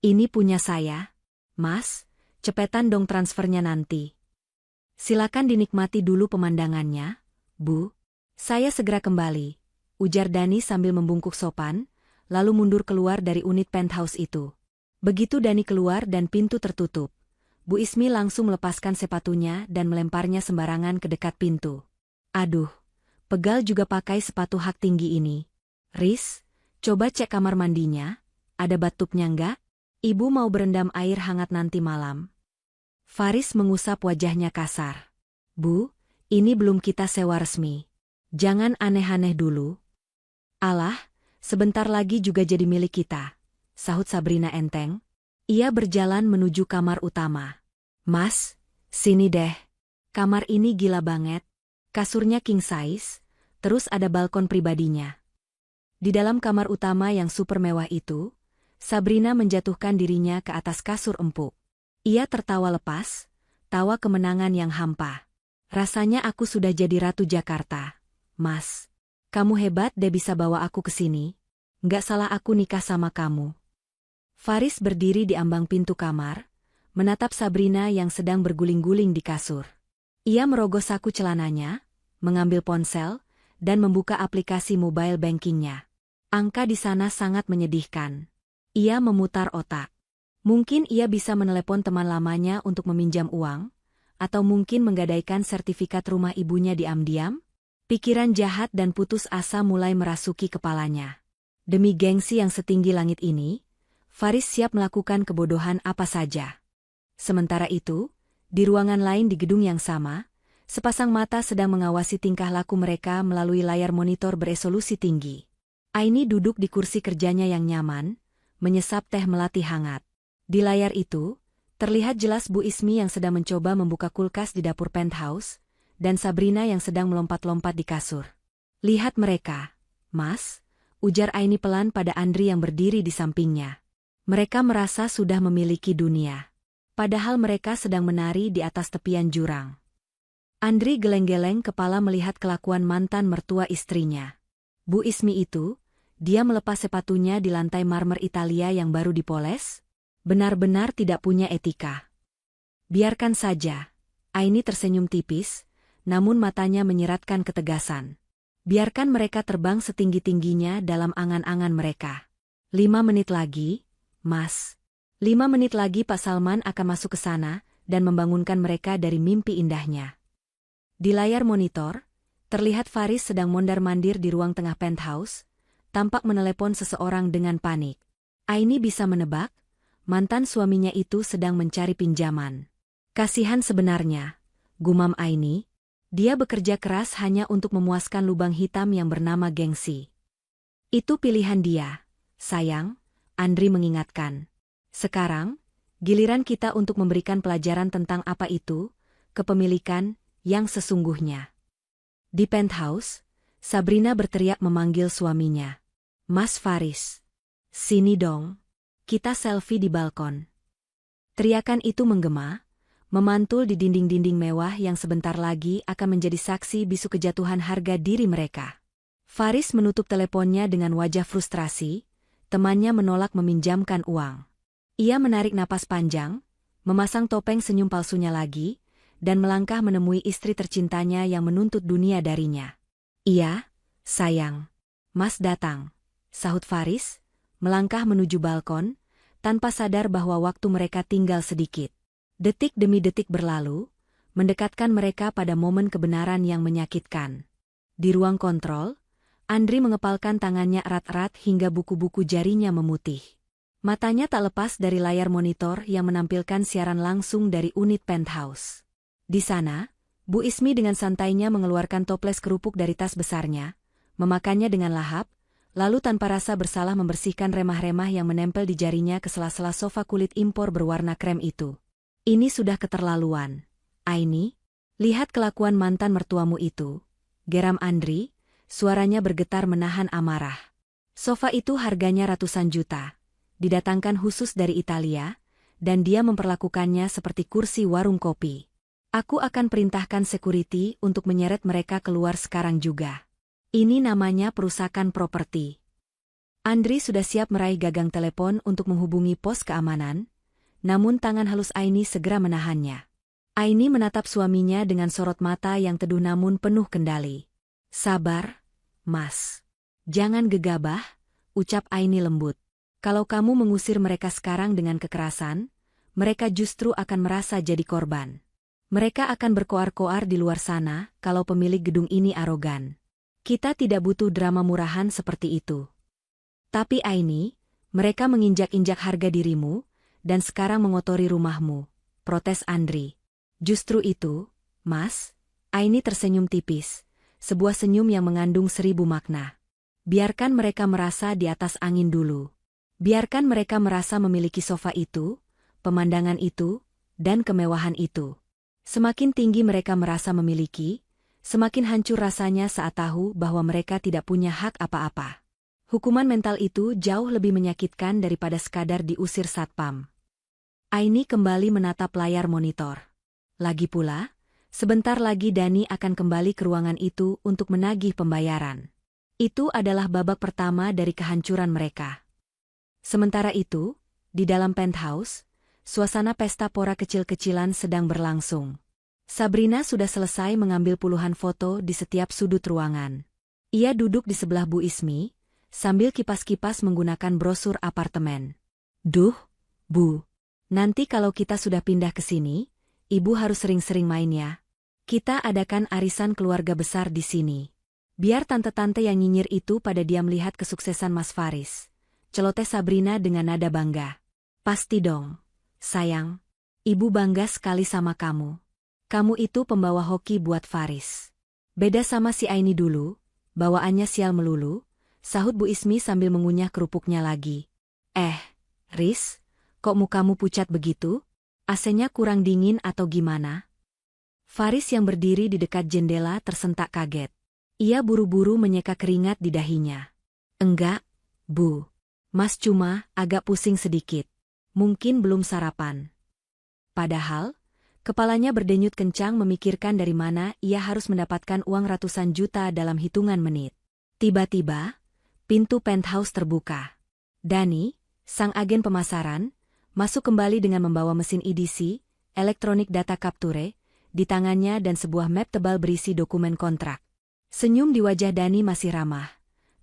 Ini punya saya. Mas, cepetan dong transfernya nanti. Silakan dinikmati dulu pemandangannya, Bu. Saya segera kembali, ujar Dani sambil membungkuk sopan, lalu mundur keluar dari unit penthouse itu. Begitu Dani keluar dan pintu tertutup, Bu Ismi langsung melepaskan sepatunya dan melemparnya sembarangan ke dekat pintu. Aduh, pegal juga pakai sepatu hak tinggi ini. Riz, coba cek kamar mandinya, ada bathtubnya enggak? Ibu mau berendam air hangat nanti malam. Faris mengusap wajahnya kasar. Bu, ini belum kita sewa resmi. Jangan aneh-aneh dulu. Alah, sebentar lagi juga jadi milik kita, sahut Sabrina enteng. Ia berjalan menuju kamar utama. Mas, sini deh. Kamar ini gila banget. Kasurnya king size, terus ada balkon pribadinya. Di dalam kamar utama yang super mewah itu, Sabrina menjatuhkan dirinya ke atas kasur empuk. Ia tertawa lepas, tawa kemenangan yang hampa. Rasanya aku sudah jadi ratu Jakarta. Mas, kamu hebat deh bisa bawa aku ke sini. Nggak salah aku nikah sama kamu. Faris berdiri di ambang pintu kamar, menatap Sabrina yang sedang berguling-guling di kasur. Ia merogoh saku celananya, mengambil ponsel, dan membuka aplikasi mobile bankingnya. Angka di sana sangat menyedihkan. Ia memutar otak. Mungkin ia bisa menelepon teman lamanya untuk meminjam uang, atau mungkin menggadaikan sertifikat rumah ibunya diam-diam. Pikiran jahat dan putus asa mulai merasuki kepalanya. Demi gengsi yang setinggi langit ini, Faris siap melakukan kebodohan apa saja. Sementara itu, di ruangan lain di gedung yang sama, sepasang mata sedang mengawasi tingkah laku mereka melalui layar monitor beresolusi tinggi. Aini duduk di kursi kerjanya yang nyaman, menyesap teh melati hangat. Di layar itu, terlihat jelas Bu Ismi yang sedang mencoba membuka kulkas di dapur penthouse, dan Sabrina yang sedang melompat-lompat di kasur. Lihat mereka, Mas, ujar Aini pelan pada Andri yang berdiri di sampingnya. Mereka merasa sudah memiliki dunia. Padahal mereka sedang menari di atas tepian jurang. Andri geleng-geleng kepala melihat kelakuan mantan mertua istrinya. Bu Ismi itu, dia melepas sepatunya di lantai marmer Italia yang baru dipoles, benar-benar tidak punya etika. Biarkan saja, Aini tersenyum tipis, namun matanya menyiratkan ketegasan. Biarkan mereka terbang setinggi-tingginya dalam angan-angan mereka. 5 menit lagi, Mas. 5 menit lagi Pak Salman akan masuk ke sana dan membangunkan mereka dari mimpi indahnya. Di layar monitor, terlihat Faris sedang mondar-mandir di ruang tengah penthouse, tampak menelepon seseorang dengan panik. Aini bisa menebak, mantan suaminya itu sedang mencari pinjaman. Kasihan sebenarnya, gumam Aini. Dia bekerja keras hanya untuk memuaskan lubang hitam yang bernama gengsi. Itu pilihan dia, sayang, Andri mengingatkan. Sekarang, giliran kita untuk memberikan pelajaran tentang apa itu, kepemilikan, yang sesungguhnya. Di penthouse, Sabrina berteriak memanggil suaminya. Mas Faris, sini dong, kita selfie di balkon. Teriakan itu menggema, memantul di dinding-dinding mewah yang sebentar lagi akan menjadi saksi bisu kejatuhan harga diri mereka. Faris menutup teleponnya dengan wajah frustrasi, temannya menolak meminjamkan uang. Ia menarik napas panjang, memasang topeng senyum palsunya lagi, dan melangkah menemui istri tercintanya yang menuntut dunia darinya. "Iya, sayang. Mas datang," sahut Faris, melangkah menuju balkon, tanpa sadar bahwa waktu mereka tinggal sedikit. Detik demi detik berlalu, mendekatkan mereka pada momen kebenaran yang menyakitkan. Di ruang kontrol, Andri mengepalkan tangannya erat-erat hingga buku-buku jarinya memutih. Matanya tak lepas dari layar monitor yang menampilkan siaran langsung dari unit penthouse. Di sana, Bu Ismi dengan santainya mengeluarkan toples kerupuk dari tas besarnya, memakannya dengan lahap, lalu tanpa rasa bersalah membersihkan remah-remah yang menempel di jarinya ke sela-sela sofa kulit impor berwarna krem itu. "Ini sudah keterlaluan, Aini. Lihat kelakuan mantan mertuamu itu," geram Andri, suaranya bergetar menahan amarah. "Sofa itu harganya ratusan juta, didatangkan khusus dari Italia, dan dia memperlakukannya seperti kursi warung kopi. Aku akan perintahkan security untuk menyeret mereka keluar sekarang juga. Ini namanya perusakan properti." Andri sudah siap meraih gagang telepon untuk menghubungi pos keamanan, namun tangan halus Aini segera menahannya. Aini menatap suaminya dengan sorot mata yang teduh namun penuh kendali. "Sabar, Mas. Jangan gegabah," ucap Aini lembut. "Kalau kamu mengusir mereka sekarang dengan kekerasan, mereka justru akan merasa jadi korban. Mereka akan berkoar-koar di luar sana kalau pemilik gedung ini arogan. Kita tidak butuh drama murahan seperti itu." "Tapi Aini, mereka menginjak-injak harga dirimu, dan sekarang mengotori rumahmu," protes Andri. "Justru itu, Mas." Aini tersenyum tipis, sebuah senyum yang mengandung 1000 makna. "Biarkan mereka merasa di atas angin dulu. Biarkan mereka merasa memiliki sofa itu, pemandangan itu, dan kemewahan itu. Semakin tinggi mereka merasa memiliki, semakin hancur rasanya saat tahu bahwa mereka tidak punya hak apa-apa. Hukuman mental itu jauh lebih menyakitkan daripada sekadar diusir satpam." Aini kembali menatap layar monitor. Lagi pula, sebentar lagi Dani akan kembali ke ruangan itu untuk menagih pembayaran. Itu adalah babak pertama dari kehancuran mereka. Sementara itu, di dalam penthouse, suasana pesta pora kecil-kecilan sedang berlangsung. Sabrina sudah selesai mengambil puluhan foto di setiap sudut ruangan. Ia duduk di sebelah Bu Ismi, sambil kipas-kipas menggunakan brosur apartemen. "Duh, Bu. Nanti kalau kita sudah pindah ke sini, Ibu harus sering-sering main ya. Kita adakan arisan keluarga besar di sini. Biar tante-tante yang nyinyir itu pada diam melihat kesuksesan Mas Faris," celoteh Sabrina dengan nada bangga. "Pasti dong. Sayang, Ibu bangga sekali sama kamu. Kamu itu pembawa hoki buat Faris. Beda sama si Aini dulu, bawaannya sial melulu," sahut Bu Ismi sambil mengunyah kerupuknya lagi. Riz, kok mukamu pucat begitu? AC-nya kurang dingin atau gimana?" Faris yang berdiri di dekat jendela tersentak kaget. Ia buru-buru menyeka keringat di dahinya. "Enggak, Bu. Mas cuma agak pusing sedikit. Mungkin belum sarapan." Padahal, kepalanya berdenyut kencang memikirkan dari mana ia harus mendapatkan uang ratusan juta dalam hitungan menit. Tiba-tiba, pintu penthouse terbuka. Dani, sang agen pemasaran, masuk kembali dengan membawa mesin EDC, elektronik data capture, di tangannya dan sebuah map tebal berisi dokumen kontrak. Senyum di wajah Dani masih ramah,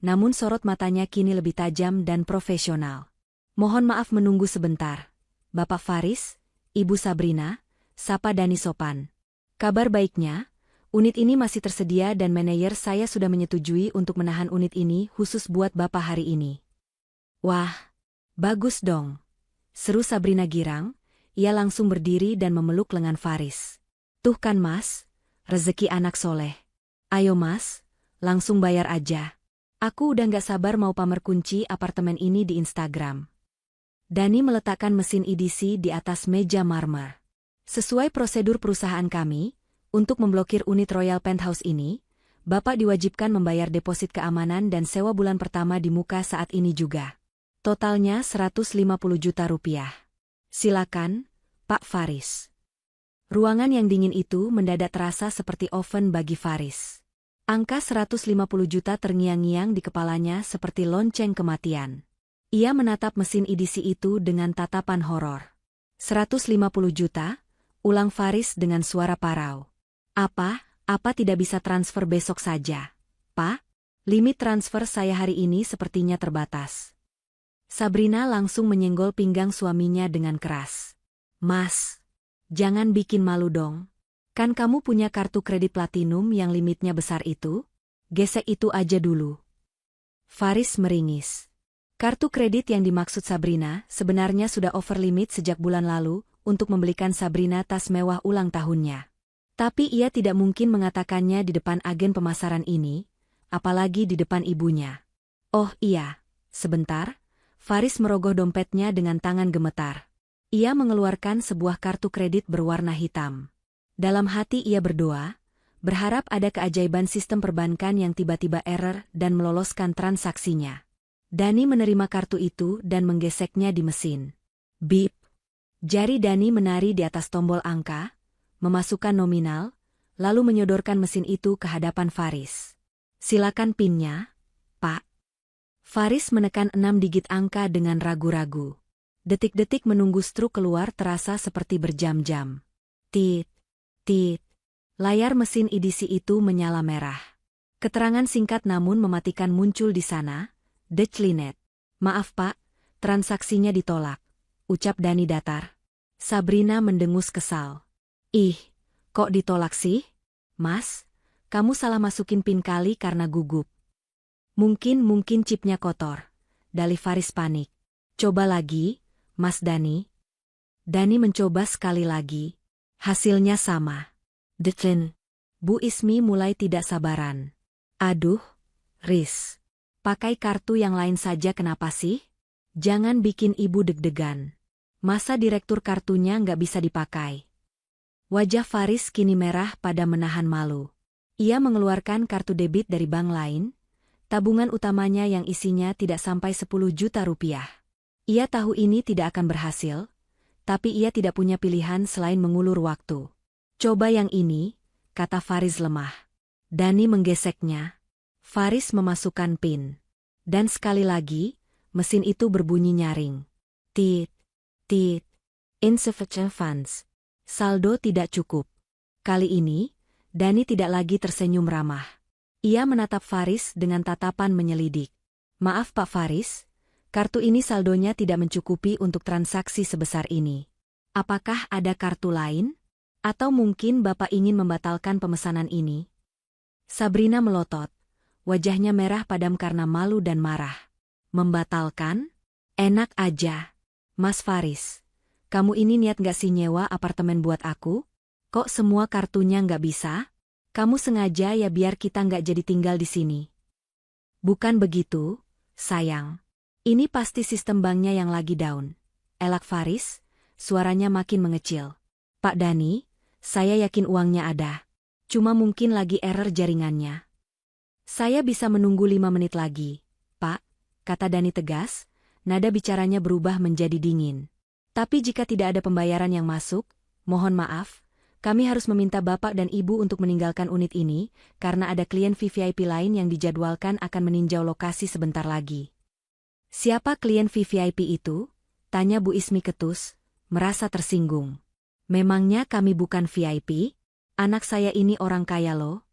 namun sorot matanya kini lebih tajam dan profesional. "Mohon maaf menunggu sebentar, Bapak Faris, Ibu Sabrina," sapa Dani sopan. "Kabar baiknya, unit ini masih tersedia dan manajer saya sudah menyetujui untuk menahan unit ini khusus buat Bapak hari ini." "Wah, bagus dong," seru Sabrina girang. Ia langsung berdiri dan memeluk lengan Faris. "Tuh kan Mas, rezeki anak soleh. Ayo Mas, langsung bayar aja. Aku udah gak sabar mau pamer kunci apartemen ini di Instagram." Dani meletakkan mesin EDC di atas meja marmer. "Sesuai prosedur perusahaan kami, untuk memblokir unit Royal Penthouse ini, Bapak diwajibkan membayar deposit keamanan dan sewa bulan pertama di muka saat ini juga. Totalnya 150 juta rupiah. Silakan, Pak Faris." Ruangan yang dingin itu mendadak terasa seperti oven bagi Faris. Angka 150 juta terngiang-ngiang di kepalanya seperti lonceng kematian. Ia menatap mesin EDC itu dengan tatapan horor. 150 juta? Ulang Faris dengan suara parau. Apa tidak bisa transfer besok saja? Pak, limit transfer saya hari ini sepertinya terbatas. Sabrina langsung menyenggol pinggang suaminya dengan keras. Mas, jangan bikin malu dong. Kan kamu punya kartu kredit platinum yang limitnya besar itu? Gesek itu aja dulu. Faris meringis. Kartu kredit yang dimaksud Sabrina sebenarnya sudah over limit sejak bulan lalu untuk membelikan Sabrina tas mewah ulang tahunnya. Tapi ia tidak mungkin mengatakannya di depan agen pemasaran ini, apalagi di depan ibunya. Oh iya, sebentar. Faris merogoh dompetnya dengan tangan gemetar. Ia mengeluarkan sebuah kartu kredit berwarna hitam. Dalam hati ia berdoa, berharap ada keajaiban sistem perbankan yang tiba-tiba error dan meloloskan transaksinya. Dani menerima kartu itu dan menggeseknya di mesin. Bip. Jari Dani menari di atas tombol angka, memasukkan nominal, lalu menyodorkan mesin itu ke hadapan Faris. Silakan PIN-nya, Pak. Faris menekan 6 digit angka dengan ragu-ragu. Detik-detik menunggu struk keluar terasa seperti berjam-jam. Tit, tit. Layar mesin edisi itu menyala merah. Keterangan singkat namun mematikan muncul di sana. Declinet. Maaf Pak, transaksinya ditolak. Ucap Dani datar. Sabrina mendengus kesal. Ih, kok ditolak sih? Mas, kamu salah masukin PIN kali karena gugup. Mungkin chipnya kotor. Dalih Faris panik. Coba lagi, Mas Dani. Dani mencoba sekali lagi. Hasilnya sama. Declin. Bu Ismi mulai tidak sabaran. Aduh, Riz. Pakai kartu yang lain saja kenapa sih? Jangan bikin ibu deg-degan. Masa direktur kartunya nggak bisa dipakai? Wajah Faris kini merah pada menahan malu. Ia mengeluarkan kartu debit dari bank lain, tabungan utamanya yang isinya tidak sampai 10 juta rupiah. Ia tahu ini tidak akan berhasil, tapi ia tidak punya pilihan selain mengulur waktu. Coba yang ini, kata Faris lemah. Dani menggeseknya. Faris memasukkan PIN. Dan sekali lagi, mesin itu berbunyi nyaring. Tit. Tit. Insufficient funds. Saldo tidak cukup. Kali ini, Dani tidak lagi tersenyum ramah. Ia menatap Faris dengan tatapan menyelidik. Maaf Pak Faris, kartu ini saldonya tidak mencukupi untuk transaksi sebesar ini. Apakah ada kartu lain? Atau mungkin Bapak ingin membatalkan pemesanan ini? Sabrina melotot. Wajahnya merah padam karena malu dan marah. Membatalkan? Enak aja. Mas Faris, kamu ini niat gak sih nyewa apartemen buat aku? Kok semua kartunya nggak bisa? Kamu sengaja ya biar kita nggak jadi tinggal di sini. Bukan begitu, sayang. Ini pasti sistem banknya yang lagi down. Elak Faris, suaranya makin mengecil. Pak Dani, saya yakin uangnya ada. Cuma mungkin lagi error jaringannya. Saya bisa menunggu 5 menit lagi, Pak, kata Dani tegas, nada bicaranya berubah menjadi dingin. Tapi jika tidak ada pembayaran yang masuk, mohon maaf, kami harus meminta Bapak dan Ibu untuk meninggalkan unit ini, karena ada klien VVIP lain yang dijadwalkan akan meninjau lokasi sebentar lagi. Siapa klien VVIP itu? Tanya Bu Ismi ketus, merasa tersinggung. Memangnya kami bukan VIP? Anak saya ini orang kaya loh.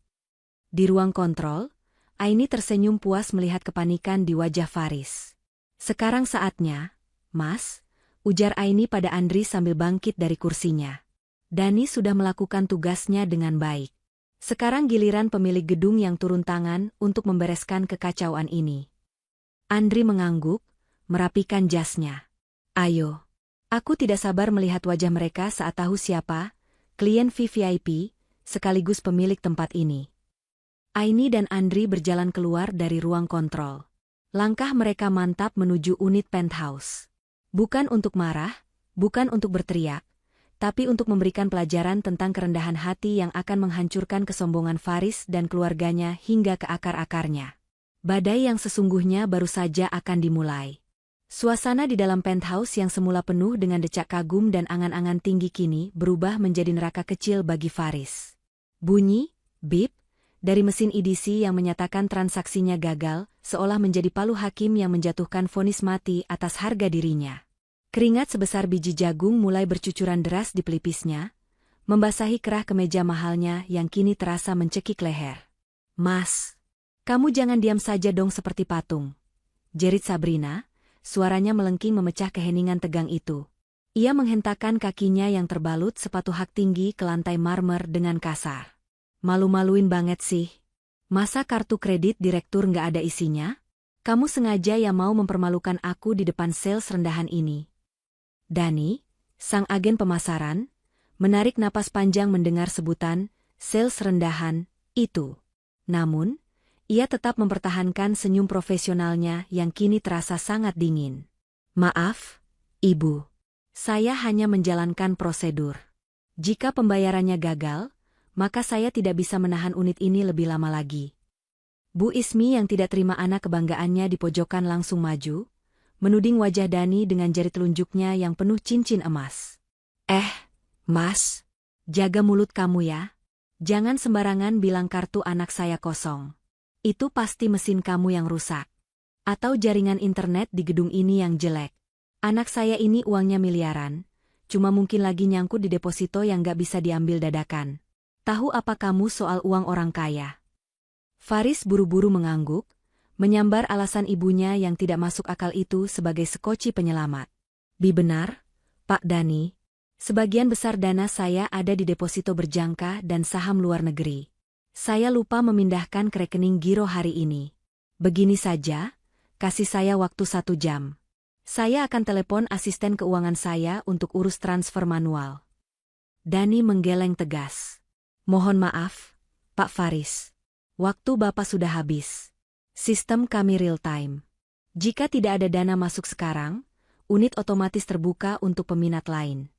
Di ruang kontrol, Aini tersenyum puas melihat kepanikan di wajah Faris. Sekarang saatnya, Mas, ujar Aini pada Andri sambil bangkit dari kursinya. Dani sudah melakukan tugasnya dengan baik. Sekarang giliran pemilik gedung yang turun tangan untuk membereskan kekacauan ini. Andri mengangguk, merapikan jasnya. Ayo. Aku tidak sabar melihat wajah mereka saat tahu siapa, klien VVIP, sekaligus pemilik tempat ini. Aini dan Andri berjalan keluar dari ruang kontrol. Langkah mereka mantap menuju unit penthouse. Bukan untuk marah, bukan untuk berteriak, tapi untuk memberikan pelajaran tentang kerendahan hati yang akan menghancurkan kesombongan Faris dan keluarganya hingga ke akar-akarnya. Badai yang sesungguhnya baru saja akan dimulai. Suasana di dalam penthouse yang semula penuh dengan decak kagum dan angan-angan tinggi kini berubah menjadi neraka kecil bagi Faris. Bunyi, bip, dari mesin edisi yang menyatakan transaksinya gagal, seolah menjadi palu hakim yang menjatuhkan vonis mati atas harga dirinya. Keringat sebesar biji jagung mulai bercucuran deras di pelipisnya, membasahi kerah kemeja mahalnya yang kini terasa mencekik leher. "Mas, kamu jangan diam saja dong seperti patung," jerit Sabrina, suaranya melengking memecah keheningan tegang itu. Ia menghentakkan kakinya yang terbalut sepatu hak tinggi ke lantai marmer dengan kasar. "Malu-maluin banget sih. Masa kartu kredit direktur nggak ada isinya? Kamu sengaja ya mau mempermalukan aku di depan sales rendahan ini." Dani, sang agen pemasaran, menarik napas panjang mendengar sebutan sales rendahan itu. Namun, ia tetap mempertahankan senyum profesionalnya yang kini terasa sangat dingin. "Maaf, Ibu. Saya hanya menjalankan prosedur. Jika pembayarannya gagal, maka saya tidak bisa menahan unit ini lebih lama lagi." Bu Ismi yang tidak terima anak kebanggaannya di pojokan langsung maju, menuding wajah Dani dengan jari telunjuknya yang penuh cincin emas. Mas, jaga mulut kamu ya. Jangan sembarangan bilang kartu anak saya kosong. Itu pasti mesin kamu yang rusak. Atau jaringan internet di gedung ini yang jelek. Anak saya ini uangnya miliaran, cuma mungkin lagi nyangkut di deposito yang gak bisa diambil dadakan. Tahu apa kamu soal uang orang kaya? Faris buru-buru mengangguk, menyambar alasan ibunya yang tidak masuk akal itu sebagai sekoci penyelamat. Benar, Pak Dani. Sebagian besar dana saya ada di deposito berjangka dan saham luar negeri. Saya lupa memindahkan ke rekening giro hari ini. Begini saja, kasih saya waktu 1 jam. Saya akan telepon asisten keuangan saya untuk urus transfer manual. Dani menggeleng tegas. "Mohon maaf, Pak Faris. Waktu Bapak sudah habis. Sistem kami real time. Jika tidak ada dana masuk sekarang, unit otomatis terbuka untuk peminat lain."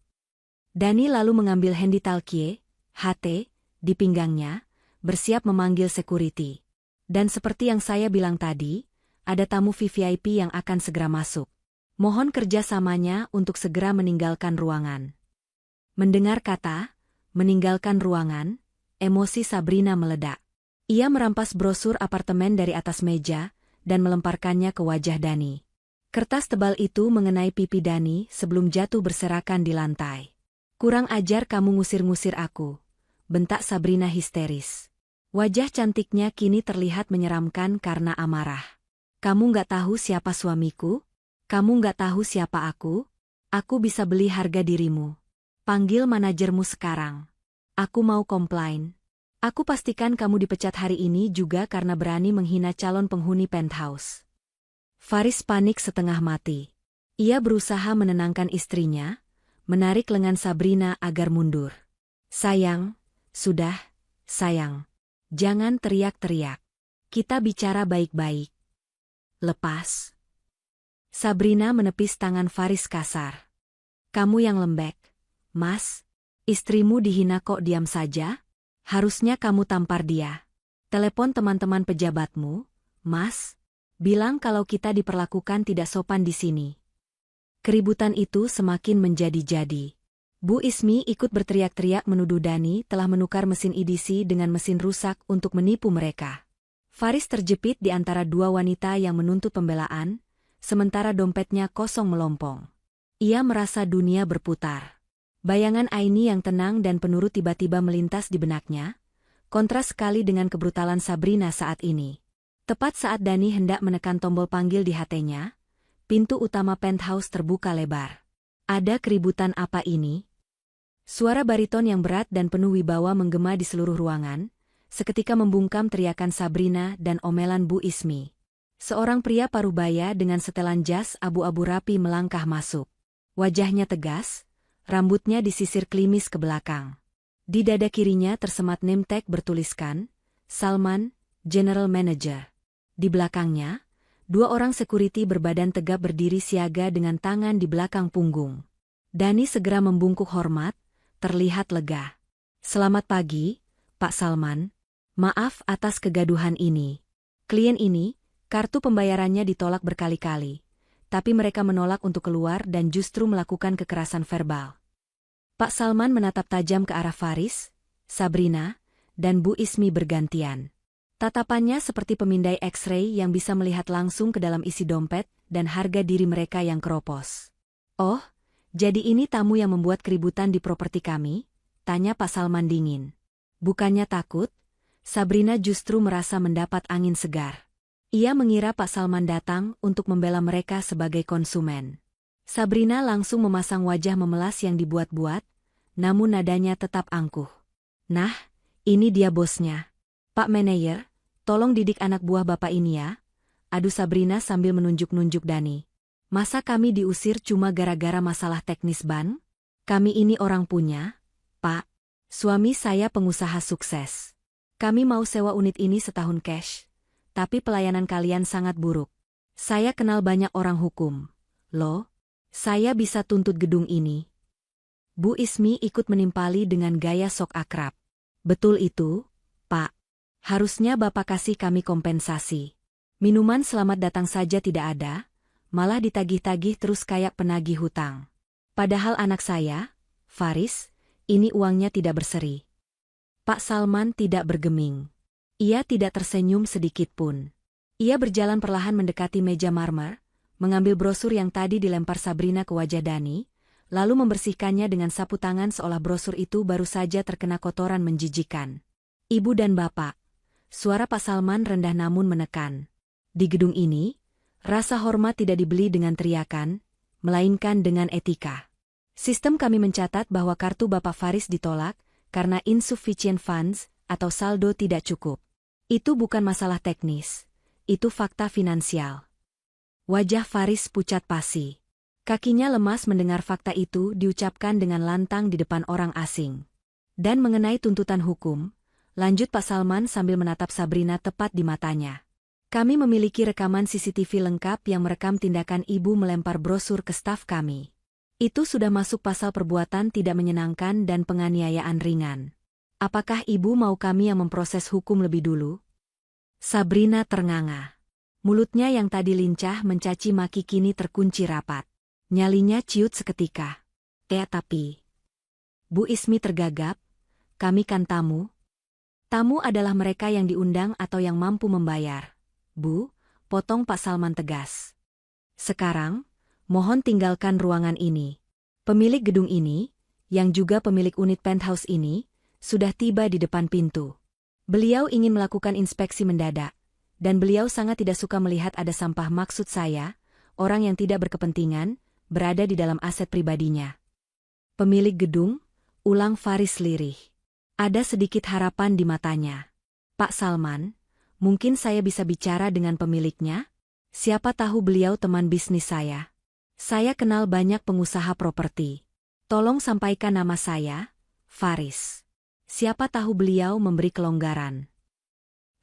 Dani lalu mengambil handi talkie, HT, di pinggangnya, bersiap memanggil security. "Dan seperti yang saya bilang tadi, ada tamu VVIP yang akan segera masuk. Mohon kerjasamanya untuk segera meninggalkan ruangan." Mendengar kata, meninggalkan ruangan, emosi Sabrina meledak. Ia merampas brosur apartemen dari atas meja, dan melemparkannya ke wajah Dani. Kertas tebal itu mengenai pipi Dani sebelum jatuh berserakan di lantai. "Kurang ajar kamu ngusir-ngusir aku," bentak Sabrina histeris. Wajah cantiknya kini terlihat menyeramkan karena amarah. "Kamu nggak tahu siapa suamiku? Kamu nggak tahu siapa aku? Aku bisa beli harga dirimu. Panggil manajermu sekarang. Aku mau komplain. Aku pastikan kamu dipecat hari ini juga karena berani menghina calon penghuni penthouse." Faris panik setengah mati. Ia berusaha menenangkan istrinya, menarik lengan Sabrina agar mundur. "Sayang, sudah, sayang. Jangan teriak-teriak. Kita bicara baik-baik. Lepas." Sabrina menepis tangan Faris kasar. "Kamu yang lembek, Mas. Istrimu dihina kok diam saja? Harusnya kamu tampar dia. Telepon teman-teman pejabatmu, Mas. Bilang kalau kita diperlakukan tidak sopan di sini." Keributan itu semakin menjadi-jadi. Bu Ismi ikut berteriak-teriak menuduh Dani telah menukar mesin EDC dengan mesin rusak untuk menipu mereka. Faris terjepit di antara dua wanita yang menuntut pembelaan, sementara dompetnya kosong melompong. Ia merasa dunia berputar. Bayangan Aini yang tenang dan penurut tiba-tiba melintas di benaknya, kontras sekali dengan kebrutalan Sabrina saat ini. Tepat saat Dani hendak menekan tombol panggil di HT-nya, pintu utama penthouse terbuka lebar. "Ada keributan apa ini?" Suara bariton yang berat dan penuh wibawa menggema di seluruh ruangan, seketika membungkam teriakan Sabrina dan omelan Bu Ismi. Seorang pria parubaya dengan setelan jas abu-abu rapi melangkah masuk. Wajahnya tegas, rambutnya disisir klimis ke belakang. Di dada kirinya tersemat name tag bertuliskan, "Salman, General Manager." Di belakangnya, dua orang security berbadan tegap berdiri siaga dengan tangan di belakang punggung. Dani segera membungkuk hormat, terlihat lega. "Selamat pagi, Pak Salman. Maaf atas kegaduhan ini. Klien ini, kartu pembayarannya ditolak berkali-kali, tapi mereka menolak untuk keluar dan justru melakukan kekerasan verbal." Pak Salman menatap tajam ke arah Faris, Sabrina, dan Bu Ismi bergantian. Tatapannya seperti pemindai X-ray yang bisa melihat langsung ke dalam isi dompet dan harga diri mereka yang keropos. Oh, jadi ini tamu yang membuat keributan di properti kami? Tanya Pak Salman dingin. Bukannya takut, Sabrina justru merasa mendapat angin segar. Ia mengira Pak Salman datang untuk membela mereka sebagai konsumen. Sabrina langsung memasang wajah memelas yang dibuat-buat, namun nadanya tetap angkuh. Nah, ini dia bosnya. Pak Manayer, tolong didik anak buah bapak ini ya. Adu Sabrina sambil menunjuk-nunjuk Dani. Masa kami diusir cuma gara-gara masalah teknis ban? Kami ini orang punya, Pak. Suami saya pengusaha sukses. Kami mau sewa unit ini setahun cash. Tapi pelayanan kalian sangat buruk. Saya kenal banyak orang hukum. Loh, saya bisa tuntut gedung ini. Bu Ismi ikut menimpali dengan gaya sok akrab. Betul itu, Pak. Harusnya Bapak kasih kami kompensasi. Minuman selamat datang saja tidak ada, malah ditagih-tagih terus kayak penagih hutang. Padahal anak saya, Faris, ini uangnya tidak berseri. Pak Salman tidak bergeming. Ia tidak tersenyum sedikit pun. Ia berjalan perlahan mendekati meja marmer, mengambil brosur yang tadi dilempar Sabrina ke wajah Dani, lalu membersihkannya dengan sapu tangan seolah brosur itu baru saja terkena kotoran menjijikan. Ibu dan Bapak. Suara Pak Salman rendah namun menekan. Di gedung ini, rasa hormat tidak dibeli dengan teriakan, melainkan dengan etika. Sistem kami mencatat bahwa kartu Bapak Faris ditolak karena insufficient funds atau saldo tidak cukup. Itu bukan masalah teknis, itu fakta finansial. Wajah Faris pucat pasi. Kakinya lemas mendengar fakta itu diucapkan dengan lantang di depan orang asing. Dan mengenai tuntutan hukum, lanjut Pak Salman sambil menatap Sabrina tepat di matanya. Kami memiliki rekaman CCTV lengkap yang merekam tindakan ibu melempar brosur ke staf kami. Itu sudah masuk pasal perbuatan tidak menyenangkan dan penganiayaan ringan. Apakah ibu mau kami yang memproses hukum lebih dulu? Sabrina ternganga. Mulutnya yang tadi lincah mencaci maki kini terkunci rapat. Nyalinya ciut seketika. Tapi... Bu Ismi tergagap, kami kan tamu. Tamu adalah mereka yang diundang atau yang mampu membayar. Bu, potong Pak Salman tegas. Sekarang, mohon tinggalkan ruangan ini. Pemilik gedung ini, yang juga pemilik unit penthouse ini, sudah tiba di depan pintu. Beliau ingin melakukan inspeksi mendadak, dan beliau sangat tidak suka melihat ada sampah maksud saya, orang yang tidak berkepentingan, berada di dalam aset pribadinya. Pemilik gedung, ulang Faris lirih. Ada sedikit harapan di matanya. Pak Salman, mungkin saya bisa bicara dengan pemiliknya? Siapa tahu beliau teman bisnis saya. Saya kenal banyak pengusaha properti. Tolong sampaikan nama saya, Faris. Siapa tahu beliau memberi kelonggaran.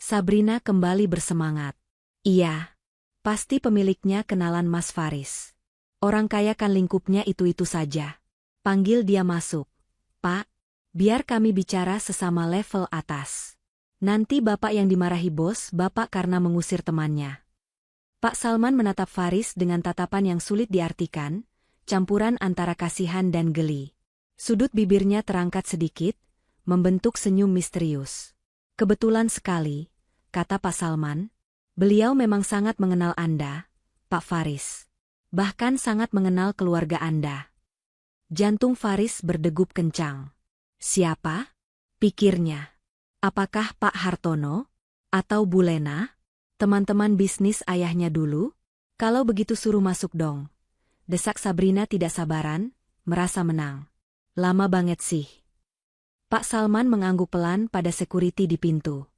Sabrina kembali bersemangat. Iya, pasti pemiliknya kenalan Mas Faris. Orang kaya kan lingkupnya itu-itu saja. Panggil dia masuk. Pak, biar kami bicara sesama level atas. Nanti Bapak yang dimarahi bos Bapak karena mengusir temannya. Pak Salman menatap Faris dengan tatapan yang sulit diartikan, campuran antara kasihan dan geli. Sudut bibirnya terangkat sedikit, membentuk senyum misterius. Kebetulan sekali, kata Pak Salman, beliau memang sangat mengenal Anda, Pak Faris. Bahkan sangat mengenal keluarga Anda. Jantung Faris berdegup kencang. Siapa? Pikirnya. Apakah Pak Hartono? Atau Bu Lena? Teman-teman bisnis ayahnya dulu? Kalau begitu suruh masuk dong. Desak Sabrina tidak sabaran, merasa menang. Lama banget sih. Pak Salman mengangguk pelan pada security di pintu.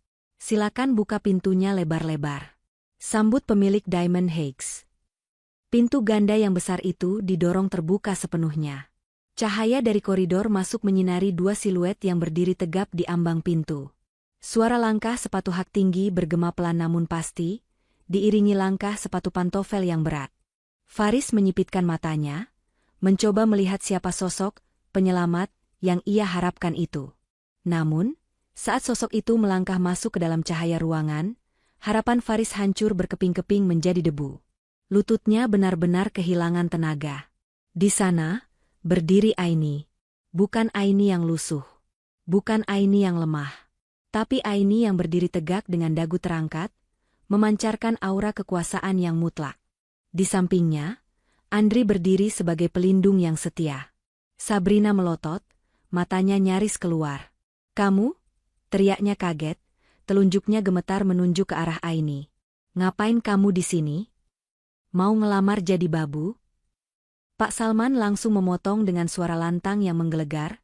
Silakan buka pintunya lebar-lebar. Sambut pemilik Diamond Heights. Pintu ganda yang besar itu didorong terbuka sepenuhnya. Cahaya dari koridor masuk menyinari dua siluet yang berdiri tegap di ambang pintu. Suara langkah sepatu hak tinggi bergema pelan namun pasti, diiringi langkah sepatu pantofel yang berat. Faris menyipitkan matanya, mencoba melihat siapa sosok penyelamat yang ia harapkan itu. Namun, saat sosok itu melangkah masuk ke dalam cahaya ruangan, harapan Faris hancur berkeping-keping menjadi debu. Lututnya benar-benar kehilangan tenaga. Di sana, berdiri Aini. Bukan Aini yang lusuh. Bukan Aini yang lemah. Tapi Aini yang berdiri tegak dengan dagu terangkat, memancarkan aura kekuasaan yang mutlak. Di sampingnya, Andri berdiri sebagai pelindung yang setia. Sabrina melotot, matanya nyaris keluar. "Kamu?" teriaknya kaget, telunjuknya gemetar menunjuk ke arah Aini. "Ngapain kamu di sini? Mau ngelamar jadi babu?" Pak Salman langsung memotong dengan suara lantang yang menggelegar,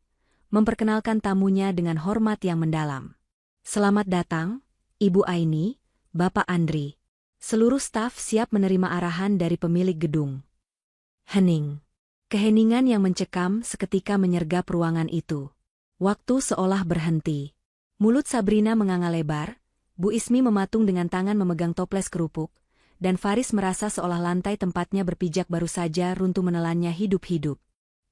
memperkenalkan tamunya dengan hormat yang mendalam. "Selamat datang, Ibu Aini, Bapak Andri." Seluruh staf siap menerima arahan dari pemilik gedung. Hening. Keheningan yang mencekam seketika menyergap ruangan itu. Waktu seolah berhenti. Mulut Sabrina menganga lebar, Bu Ismi mematung dengan tangan memegang toples kerupuk, dan Faris merasa seolah lantai tempatnya berpijak baru saja runtuh menelannya hidup-hidup.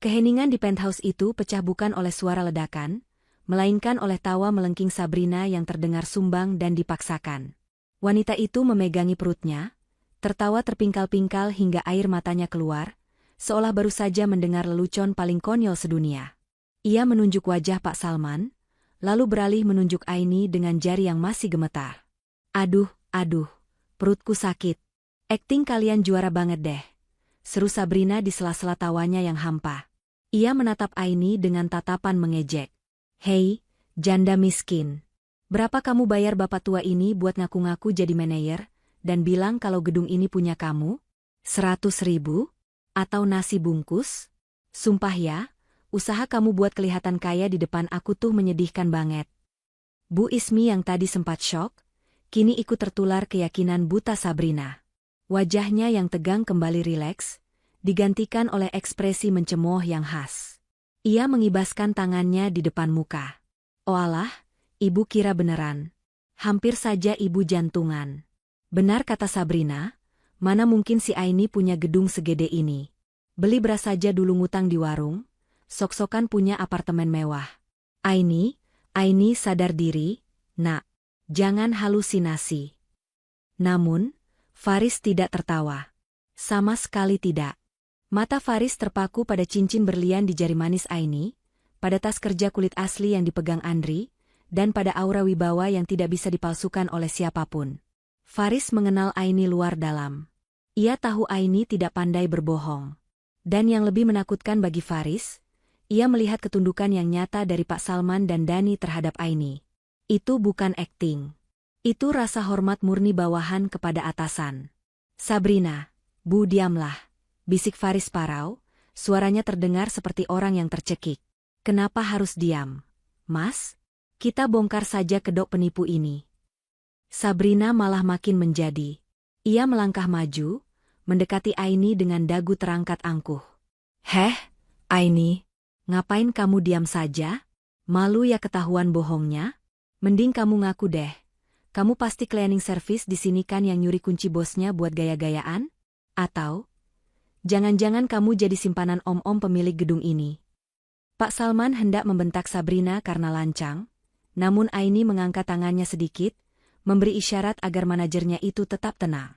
Keheningan di penthouse itu pecah bukan oleh suara ledakan, melainkan oleh tawa melengking Sabrina yang terdengar sumbang dan dipaksakan. Wanita itu memegangi perutnya, tertawa terpingkal-pingkal hingga air matanya keluar, seolah baru saja mendengar lelucon paling konyol sedunia. Ia menunjuk wajah Pak Salman, lalu beralih menunjuk Aini dengan jari yang masih gemetar. Aduh, perutku sakit. Akting kalian juara banget deh," seru Sabrina di sela-sela tawanya yang hampa. Ia menatap Aini dengan tatapan mengejek. "Hei, janda miskin. Berapa kamu bayar bapak tua ini buat ngaku-ngaku jadi manajer, dan bilang kalau gedung ini punya kamu? 100.000? Atau nasi bungkus? Sumpah ya, usaha kamu buat kelihatan kaya di depan aku tuh menyedihkan banget." Bu Ismi yang tadi sempat syok, kini ikut tertular keyakinan buta Sabrina. Wajahnya yang tegang kembali rileks, digantikan oleh ekspresi mencemooh yang khas. Ia mengibaskan tangannya di depan muka. "Oalah, ibu kira beneran. Hampir saja ibu jantungan." Benar kata Sabrina, mana mungkin si Aini punya gedung segede ini. Beli beras saja dulu ngutang di warung, sok-sokan punya apartemen mewah. Aini sadar diri, nak. Jangan halusinasi." Namun, Faris tidak tertawa. Sama sekali tidak. Mata Faris terpaku pada cincin berlian di jari manis Aini, pada tas kerja kulit asli yang dipegang Andri, dan pada aura wibawa yang tidak bisa dipalsukan oleh siapapun. Faris mengenal Aini luar dalam. Ia tahu Aini tidak pandai berbohong. Dan yang lebih menakutkan bagi Faris, ia melihat ketundukan yang nyata dari Pak Salman dan Dani terhadap Aini. Itu bukan akting. Itu rasa hormat murni bawahan kepada atasan. "Sabrina, Bu, diamlah," bisik Faris parau, suaranya terdengar seperti orang yang tercekik. "Kenapa harus diam? Mas, kita bongkar saja kedok penipu ini." Sabrina malah makin menjadi. Ia melangkah maju, mendekati Aini dengan dagu terangkat angkuh. "Heh, Aini, ngapain kamu diam saja? Malu ya ketahuan bohongnya? Mending kamu ngaku deh. Kamu pasti cleaning service di sini kan yang nyuri kunci bosnya buat gaya-gayaan? Atau jangan-jangan kamu jadi simpanan om-om pemilik gedung ini?" Pak Salman hendak membentak Sabrina karena lancang, namun Aini mengangkat tangannya sedikit, memberi isyarat agar manajernya itu tetap tenang.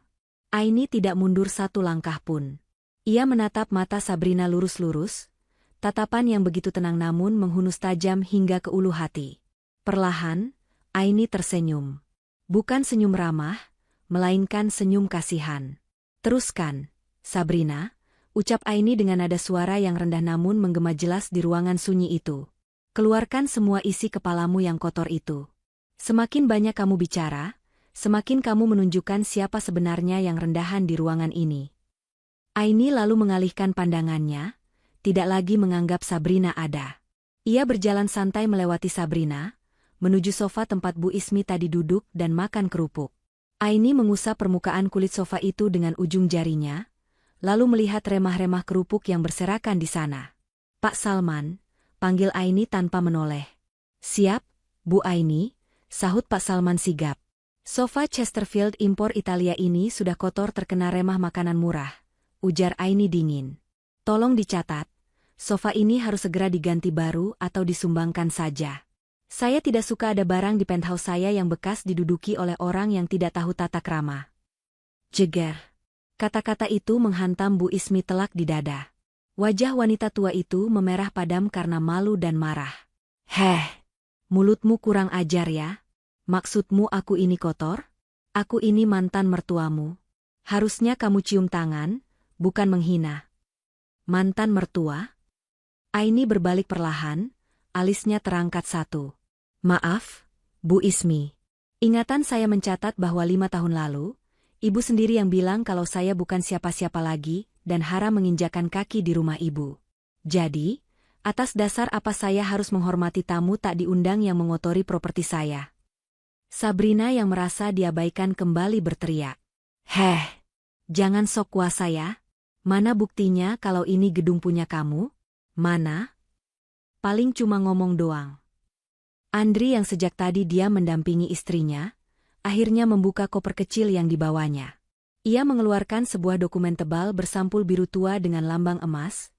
Aini tidak mundur satu langkah pun. Ia menatap mata Sabrina lurus-lurus, tatapan yang begitu tenang namun menghunus tajam hingga ke ulu hati. Perlahan, Aini tersenyum. Bukan senyum ramah, melainkan senyum kasihan. "Teruskan, Sabrina," ucap Aini dengan nada suara yang rendah namun menggema jelas di ruangan sunyi itu. "Keluarkan semua isi kepalamu yang kotor itu. Semakin banyak kamu bicara, semakin kamu menunjukkan siapa sebenarnya yang rendahan di ruangan ini." Aini lalu mengalihkan pandangannya, tidak lagi menganggap Sabrina ada. Ia berjalan santai melewati Sabrina, menuju sofa tempat Bu Ismi tadi duduk dan makan kerupuk. Aini mengusap permukaan kulit sofa itu dengan ujung jarinya, lalu melihat remah-remah kerupuk yang berserakan di sana. "Pak Salman," panggil Aini tanpa menoleh. "Siap, Bu Aini," sahut Pak Salman sigap. "Sofa Chesterfield impor Italia ini sudah kotor terkena remah makanan murah," ujar Aini dingin. "Tolong dicatat, sofa ini harus segera diganti baru atau disumbangkan saja. Saya tidak suka ada barang di penthouse saya yang bekas diduduki oleh orang yang tidak tahu tata krama." Jeger. Kata-kata itu menghantam Bu Ismi telak di dada. Wajah wanita tua itu memerah padam karena malu dan marah. "Heh, mulutmu kurang ajar ya? Maksudmu aku ini kotor? Aku ini mantan mertuamu. Harusnya kamu cium tangan, bukan menghina." Mantan mertua? Aini berbalik perlahan, alisnya terangkat satu. Maaf, Bu Ismi. Ingatan saya mencatat bahwa 5 tahun lalu, ibu sendiri yang bilang kalau saya bukan siapa-siapa lagi dan haram menginjakan kaki di rumah ibu. Jadi, atas dasar apa saya harus menghormati tamu tak diundang yang mengotori properti saya? Sabrina yang merasa diabaikan kembali berteriak. Heh, jangan sok kuasa ya. Mana buktinya kalau ini gedung punya kamu? Mana? Paling cuma ngomong doang. Andri yang sejak tadi dia mendampingi istrinya, akhirnya membuka koper kecil yang dibawanya. Ia mengeluarkan sebuah dokumen tebal bersampul biru tua dengan lambang emas,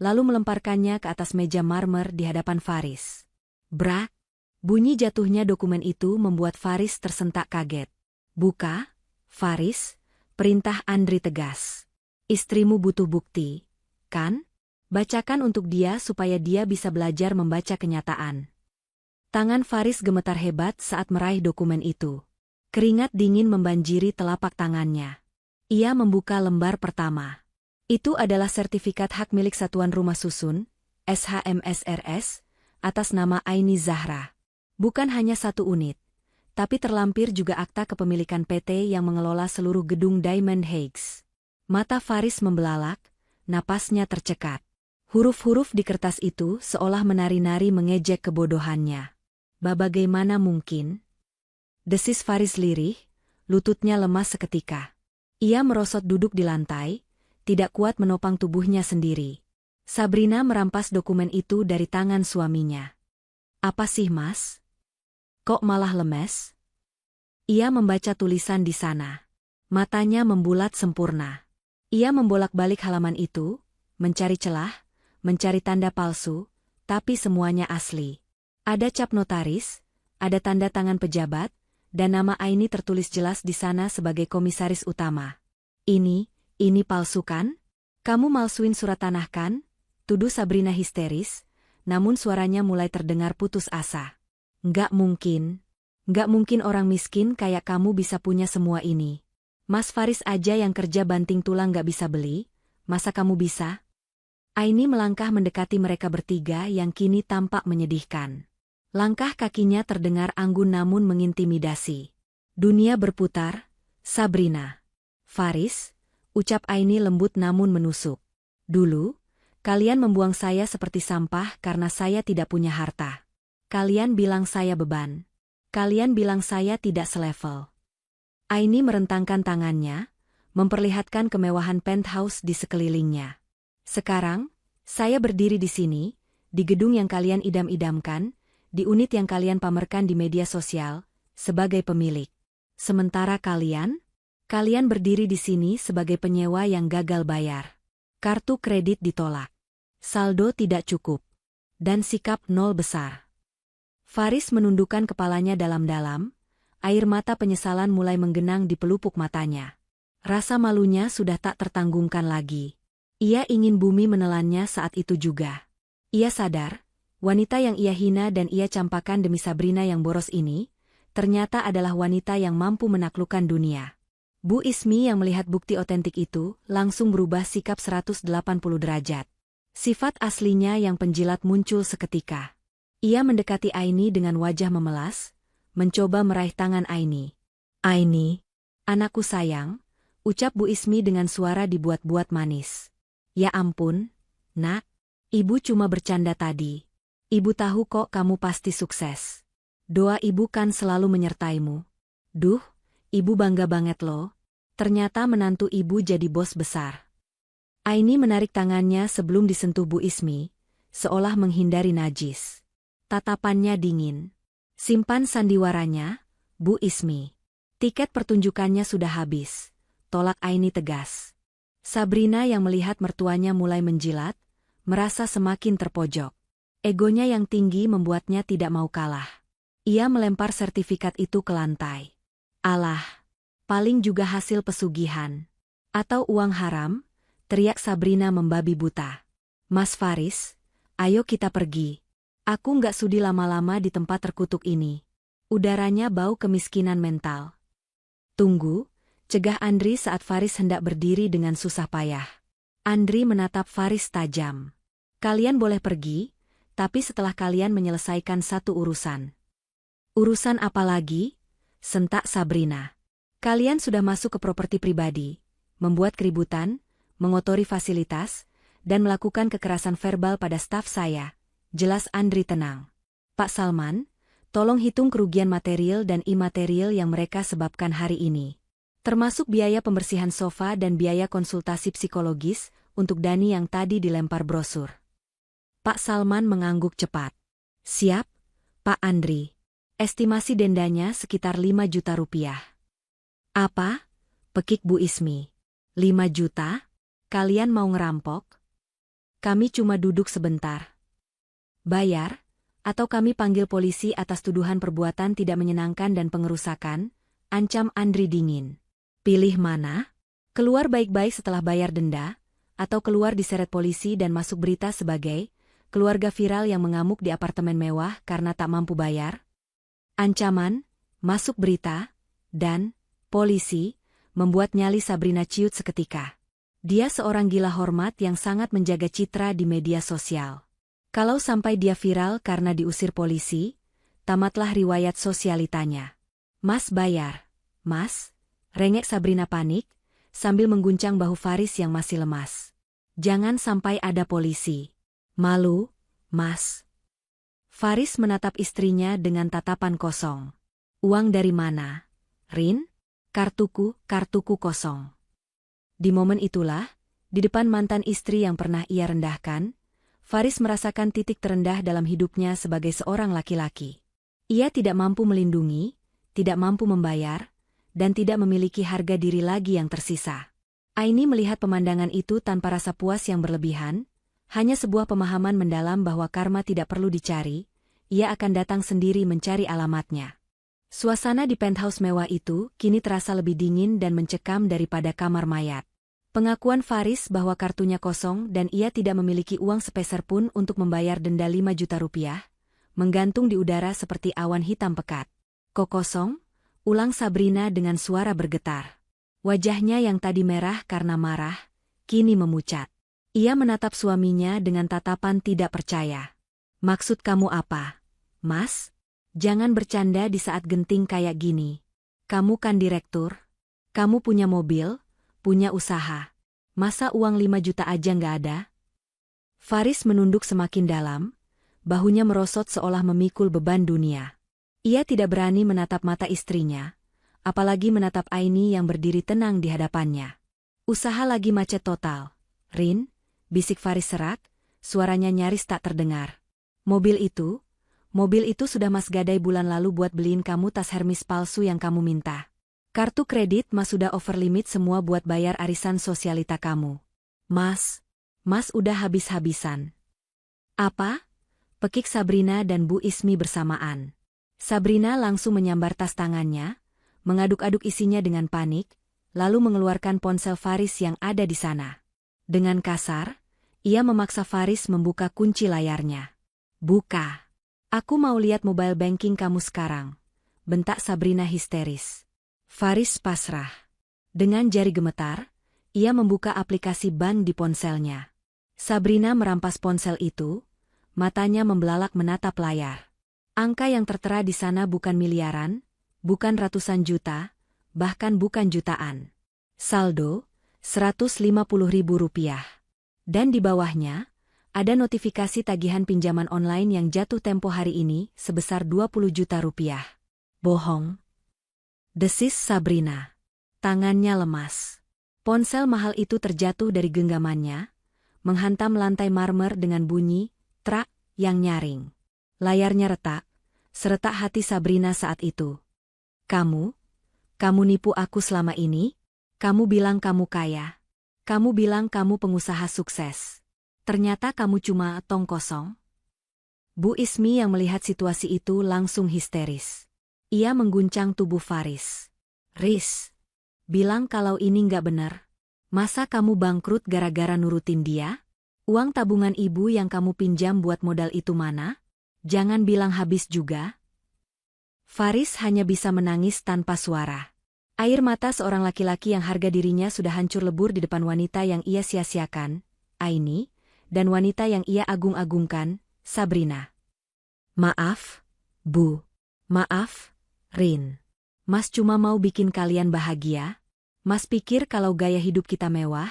lalu melemparkannya ke atas meja marmer di hadapan Faris. Brak! Bunyi jatuhnya dokumen itu membuat Faris tersentak kaget. Buka, Faris, perintah Andri tegas. Istrimu butuh bukti, kan? Bacakan untuk dia supaya dia bisa belajar membaca kenyataan. Tangan Faris gemetar hebat saat meraih dokumen itu. Keringat dingin membanjiri telapak tangannya. Ia membuka lembar pertama. Itu adalah sertifikat hak milik Satuan Rumah Susun, SHMSRS, atas nama Aini Zahra. Bukan hanya 1 unit, tapi terlampir juga akta kepemilikan PT yang mengelola seluruh gedung Diamond Heights. Mata Faris membelalak, napasnya tercekat. Huruf-huruf di kertas itu seolah menari-nari mengejek kebodohannya. Bagaimana mungkin? Desis Faris lirih, lututnya lemas seketika. Ia merosot duduk di lantai, tidak kuat menopang tubuhnya sendiri. Sabrina merampas dokumen itu dari tangan suaminya. Apa sih, Mas? Kok malah lemes? Ia membaca tulisan di sana. Matanya membulat sempurna. Ia membolak-balik halaman itu, mencari celah, mencari tanda palsu, tapi semuanya asli. Ada cap notaris, ada tanda tangan pejabat, dan nama Aini tertulis jelas di sana sebagai komisaris utama. Ini palsu kan? Kamu malsuin surat tanah kan? Tuduh Sabrina histeris, namun suaranya mulai terdengar putus asa. Nggak mungkin orang miskin kayak kamu bisa punya semua ini. Mas Faris aja yang kerja banting tulang nggak bisa beli, masa kamu bisa? Aini melangkah mendekati mereka bertiga yang kini tampak menyedihkan. Langkah kakinya terdengar anggun namun mengintimidasi. Dunia berputar, Sabrina. Faris, ucap Aini lembut namun menusuk. Dulu, kalian membuang saya seperti sampah karena saya tidak punya harta. Kalian bilang saya beban. Kalian bilang saya tidak selevel. Aini merentangkan tangannya, memperlihatkan kemewahan penthouse di sekelilingnya. Sekarang, saya berdiri di sini, di gedung yang kalian idam-idamkan, di unit yang kalian pamerkan di media sosial, sebagai pemilik. Sementara kalian berdiri di sini sebagai penyewa yang gagal bayar. Kartu kredit ditolak. Saldo tidak cukup. Dan sikap nol besar. Faris menundukkan kepalanya dalam-dalam, air mata penyesalan mulai menggenang di pelupuk matanya. Rasa malunya sudah tak tertanggungkan lagi. Ia ingin bumi menelannya saat itu juga. Ia sadar, wanita yang ia hina dan ia campakan demi Sabrina yang boros ini, ternyata adalah wanita yang mampu menaklukkan dunia. Bu Ismi yang melihat bukti otentik itu, langsung berubah sikap 180 derajat. Sifat aslinya yang penjilat muncul seketika. Ia mendekati Aini dengan wajah memelas, mencoba meraih tangan Aini. Aini, anakku sayang, ucap Bu Ismi dengan suara dibuat-buat manis. Ya ampun, nak, ibu cuma bercanda tadi. Ibu tahu kok kamu pasti sukses. Doa ibu kan selalu menyertaimu. Duh, ibu bangga banget loh. Ternyata menantu ibu jadi bos besar. Aini menarik tangannya sebelum disentuh Bu Ismi, seolah menghindari najis. Tatapannya dingin. Simpan sandiwaranya, Bu Ismi. Tiket pertunjukannya sudah habis. Tolak Aini tegas. Sabrina yang melihat mertuanya mulai menjilat, merasa semakin terpojok. Egonya yang tinggi membuatnya tidak mau kalah. Ia melempar sertifikat itu ke lantai. Alah, paling juga hasil pesugihan. Atau uang haram, teriak Sabrina membabi buta. Mas Faris, ayo kita pergi. Aku nggak sudi lama-lama di tempat terkutuk ini. Udaranya bau kemiskinan mental. Tunggu, cegah Andri saat Faris hendak berdiri dengan susah payah. Andri menatap Faris tajam. Kalian boleh pergi, tapi setelah kalian menyelesaikan satu urusan. Urusan apa lagi? Sentak Sabrina. Kalian sudah masuk ke properti pribadi, membuat keributan, mengotori fasilitas, dan melakukan kekerasan verbal pada staf saya. Jelas Andri tenang. Pak Salman, tolong hitung kerugian material dan imaterial yang mereka sebabkan hari ini. Termasuk biaya pembersihan sofa dan biaya konsultasi psikologis untuk Dani yang tadi dilempar brosur. Pak Salman mengangguk cepat. Siap, Pak Andri. Estimasi dendanya sekitar 5 juta rupiah. Apa? Pekik Bu Ismi. 5 juta? Kalian mau ngerampok? Kami cuma duduk sebentar. Bayar? Atau kami panggil polisi atas tuduhan perbuatan tidak menyenangkan dan pengerusakan? Ancam Andri dingin. Pilih mana? Keluar baik-baik setelah bayar denda, atau keluar diseret polisi dan masuk berita sebagai keluarga viral yang mengamuk di apartemen mewah karena tak mampu bayar? Ancaman, masuk berita, dan polisi membuat nyali Sabrina ciut seketika. Dia seorang gila hormat yang sangat menjaga citra di media sosial. Kalau sampai dia viral karena diusir polisi, tamatlah riwayat sosialitanya. Mas bayar, Mas. Rengek Sabrina panik, sambil mengguncang bahu Faris yang masih lemas. Jangan sampai ada polisi. Malu, Mas. Faris menatap istrinya dengan tatapan kosong. Uang dari mana? Rin? Kartuku kosong. Di momen itulah, di depan mantan istri yang pernah ia rendahkan, Faris merasakan titik terendah dalam hidupnya sebagai seorang laki-laki. Ia tidak mampu melindungi, tidak mampu membayar, dan tidak memiliki harga diri lagi yang tersisa. Aini melihat pemandangan itu tanpa rasa puas yang berlebihan, hanya sebuah pemahaman mendalam bahwa karma tidak perlu dicari, ia akan datang sendiri mencari alamatnya. Suasana di penthouse mewah itu kini terasa lebih dingin dan mencekam daripada kamar mayat. Pengakuan Faris bahwa kartunya kosong dan ia tidak memiliki uang sepeser pun untuk membayar denda 5 juta rupiah, menggantung di udara seperti awan hitam pekat. Kok kosong? Ulang Sabrina dengan suara bergetar. Wajahnya yang tadi merah karena marah, kini memucat. Ia menatap suaminya dengan tatapan tidak percaya. Maksud kamu apa, Mas? Jangan bercanda di saat genting kayak gini. Kamu kan direktur? Kamu punya mobil, punya usaha. Masa uang 5 juta aja nggak ada? Faris menunduk semakin dalam, bahunya merosot seolah memikul beban dunia. Ia tidak berani menatap mata istrinya, apalagi menatap Aini yang berdiri tenang di hadapannya. Usaha lagi macet total. Rin, bisik Faris serak, suaranya nyaris tak terdengar. Mobil itu sudah Mas gadai bulan lalu buat beliin kamu tas Hermes palsu yang kamu minta. Kartu kredit Mas sudah over limit semua buat bayar arisan sosialita kamu. Mas udah habis-habisan. Apa? Pekik Sabrina dan Bu Ismi bersamaan. Sabrina langsung menyambar tas tangannya, mengaduk-aduk isinya dengan panik, lalu mengeluarkan ponsel Faris yang ada di sana. Dengan kasar, ia memaksa Faris membuka kunci layarnya. Buka. Aku mau lihat mobile banking kamu sekarang, bentak Sabrina histeris. Faris pasrah. Dengan jari gemetar, ia membuka aplikasi bank di ponselnya. Sabrina merampas ponsel itu, matanya membelalak menatap layar. Angka yang tertera di sana bukan miliaran, bukan ratusan juta, bahkan bukan jutaan. Saldo, 150.000 rupiah. Dan di bawahnya, ada notifikasi tagihan pinjaman online yang jatuh tempo hari ini sebesar 20 juta rupiah. Bohong. Desis Sabrina. Tangannya lemas. Ponsel mahal itu terjatuh dari genggamannya, menghantam lantai marmer dengan bunyi, trak, yang nyaring. Layarnya retak, seretak hati Sabrina saat itu. Kamu nipu aku selama ini? Kamu bilang kamu kaya. Kamu bilang kamu pengusaha sukses. Ternyata kamu cuma tong kosong. Bu Ismi yang melihat situasi itu langsung histeris. Ia mengguncang tubuh Faris. Riz, bilang kalau ini nggak benar. Masa kamu bangkrut gara-gara nurutin dia? Uang tabungan ibu yang kamu pinjam buat modal itu mana? Jangan bilang habis juga. Faris hanya bisa menangis tanpa suara. Air mata seorang laki-laki yang harga dirinya sudah hancur lebur di depan wanita yang ia sia-siakan, Aini, dan wanita yang ia agung-agungkan, Sabrina. Maaf, Bu. Maaf, Rin. Mas cuma mau bikin kalian bahagia. Mas pikir kalau gaya hidup kita mewah,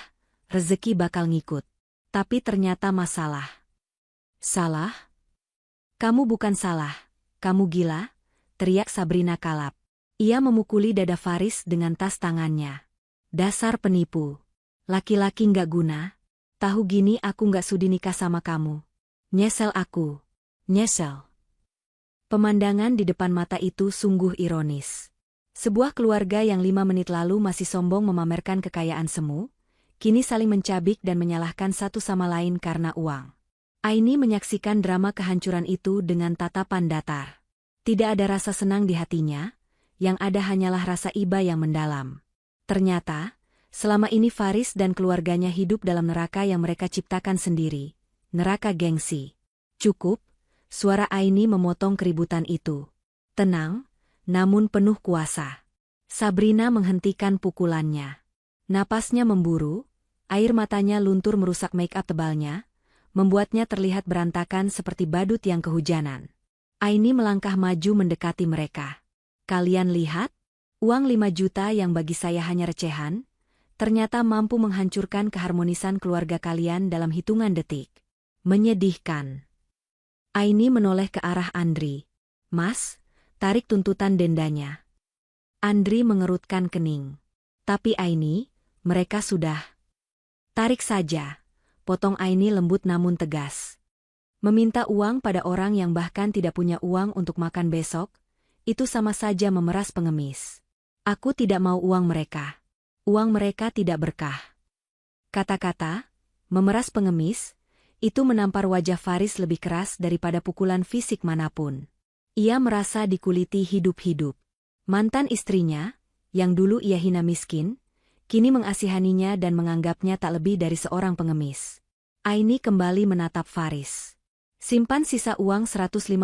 rezeki bakal ngikut. Tapi ternyata masalah. Salah? Kamu bukan salah. Kamu gila? Teriak Sabrina kalap. Ia memukuli dada Faris dengan tas tangannya. Dasar penipu. Laki-laki nggak guna. Tahu gini aku nggak sudi nikah sama kamu. Nyesel aku. Nyesel. Pemandangan di depan mata itu sungguh ironis. Sebuah keluarga yang 5 menit lalu masih sombong memamerkan kekayaan semu, kini saling mencabik dan menyalahkan satu sama lain karena uang. Aini menyaksikan drama kehancuran itu dengan tatapan datar. Tidak ada rasa senang di hatinya, yang ada hanyalah rasa iba yang mendalam. Ternyata, selama ini Faris dan keluarganya hidup dalam neraka yang mereka ciptakan sendiri, neraka gengsi. Cukup, suara Aini memotong keributan itu. Tenang, namun penuh kuasa. Sabrina menghentikan pukulannya. Napasnya memburu, air matanya luntur merusak make-up tebalnya, membuatnya terlihat berantakan seperti badut yang kehujanan. Aini melangkah maju mendekati mereka. Kalian lihat? Uang 5 juta yang bagi saya hanya recehan, ternyata mampu menghancurkan keharmonisan keluarga kalian dalam hitungan detik. Menyedihkan. Aini menoleh ke arah Andri. Mas, tarik tuntutan dendanya. Andri mengerutkan kening. Tapi Aini, mereka sudah. Tarik saja. Potong Aini lembut namun tegas. Meminta uang pada orang yang bahkan tidak punya uang untuk makan besok, itu sama saja memeras pengemis. Aku tidak mau uang mereka. Uang mereka tidak berkah. Kata-kata, memeras pengemis, itu menampar wajah Faris lebih keras daripada pukulan fisik manapun. Ia merasa dikuliti hidup-hidup. Mantan istrinya, yang dulu ia hina miskin, kini mengasihaninya dan menganggapnya tak lebih dari seorang pengemis. Aini kembali menatap Faris. Simpan sisa uang 150.000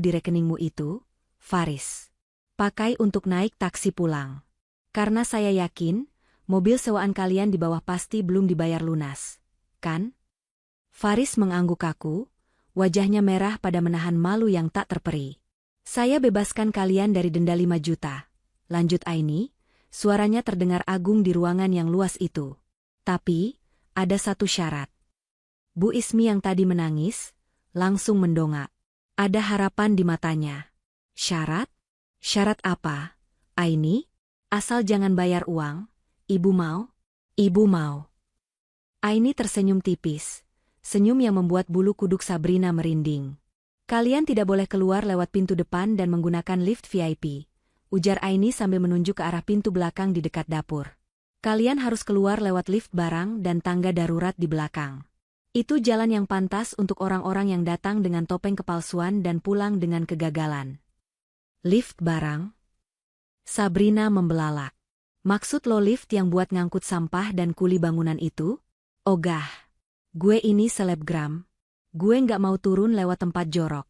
di rekeningmu itu, Faris. Pakai untuk naik taksi pulang. Karena saya yakin, mobil sewaan kalian di bawah pasti belum dibayar lunas. Kan? Faris mengangguk kaku, wajahnya merah pada menahan malu yang tak terperi. Saya bebaskan kalian dari denda 5 juta. Lanjut Aini, suaranya terdengar agung di ruangan yang luas itu. Tapi, ada satu syarat. Bu Ismi yang tadi menangis, langsung mendongak. Ada harapan di matanya. Syarat? Syarat apa? Aini? Asal jangan bayar uang. Ibu mau? Ibu mau. Aini tersenyum tipis. Senyum yang membuat bulu kuduk Sabrina merinding. Kalian tidak boleh keluar lewat pintu depan dan menggunakan lift VIP. Ujar Aini sambil menunjuk ke arah pintu belakang di dekat dapur. Kalian harus keluar lewat lift barang dan tangga darurat di belakang. Itu jalan yang pantas untuk orang-orang yang datang dengan topeng kepalsuan dan pulang dengan kegagalan. Lift barang? Sabrina membelalak. Maksud lo lift yang buat ngangkut sampah dan kuli bangunan itu? Ogah. Gue ini selebgram. Gue nggak mau turun lewat tempat jorok.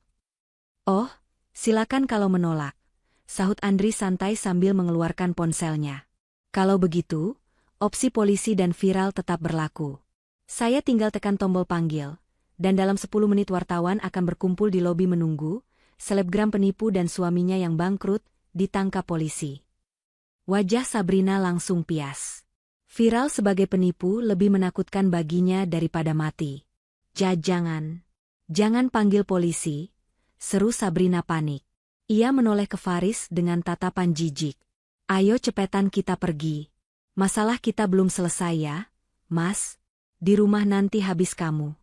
Oh, silakan kalau menolak. Sahut Andri santai sambil mengeluarkan ponselnya. Kalau begitu, opsi polisi dan viral tetap berlaku. Saya tinggal tekan tombol panggil, dan dalam 10 menit wartawan akan berkumpul di lobi menunggu, selebgram penipu dan suaminya yang bangkrut, ditangkap polisi. Wajah Sabrina langsung pias. Viral sebagai penipu lebih menakutkan baginya daripada mati. Jangan panggil polisi, seru Sabrina panik. Ia menoleh ke Faris dengan tatapan jijik. Ayo cepetan kita pergi. Masalah kita belum selesai ya, Mas. Di rumah nanti habis kamu.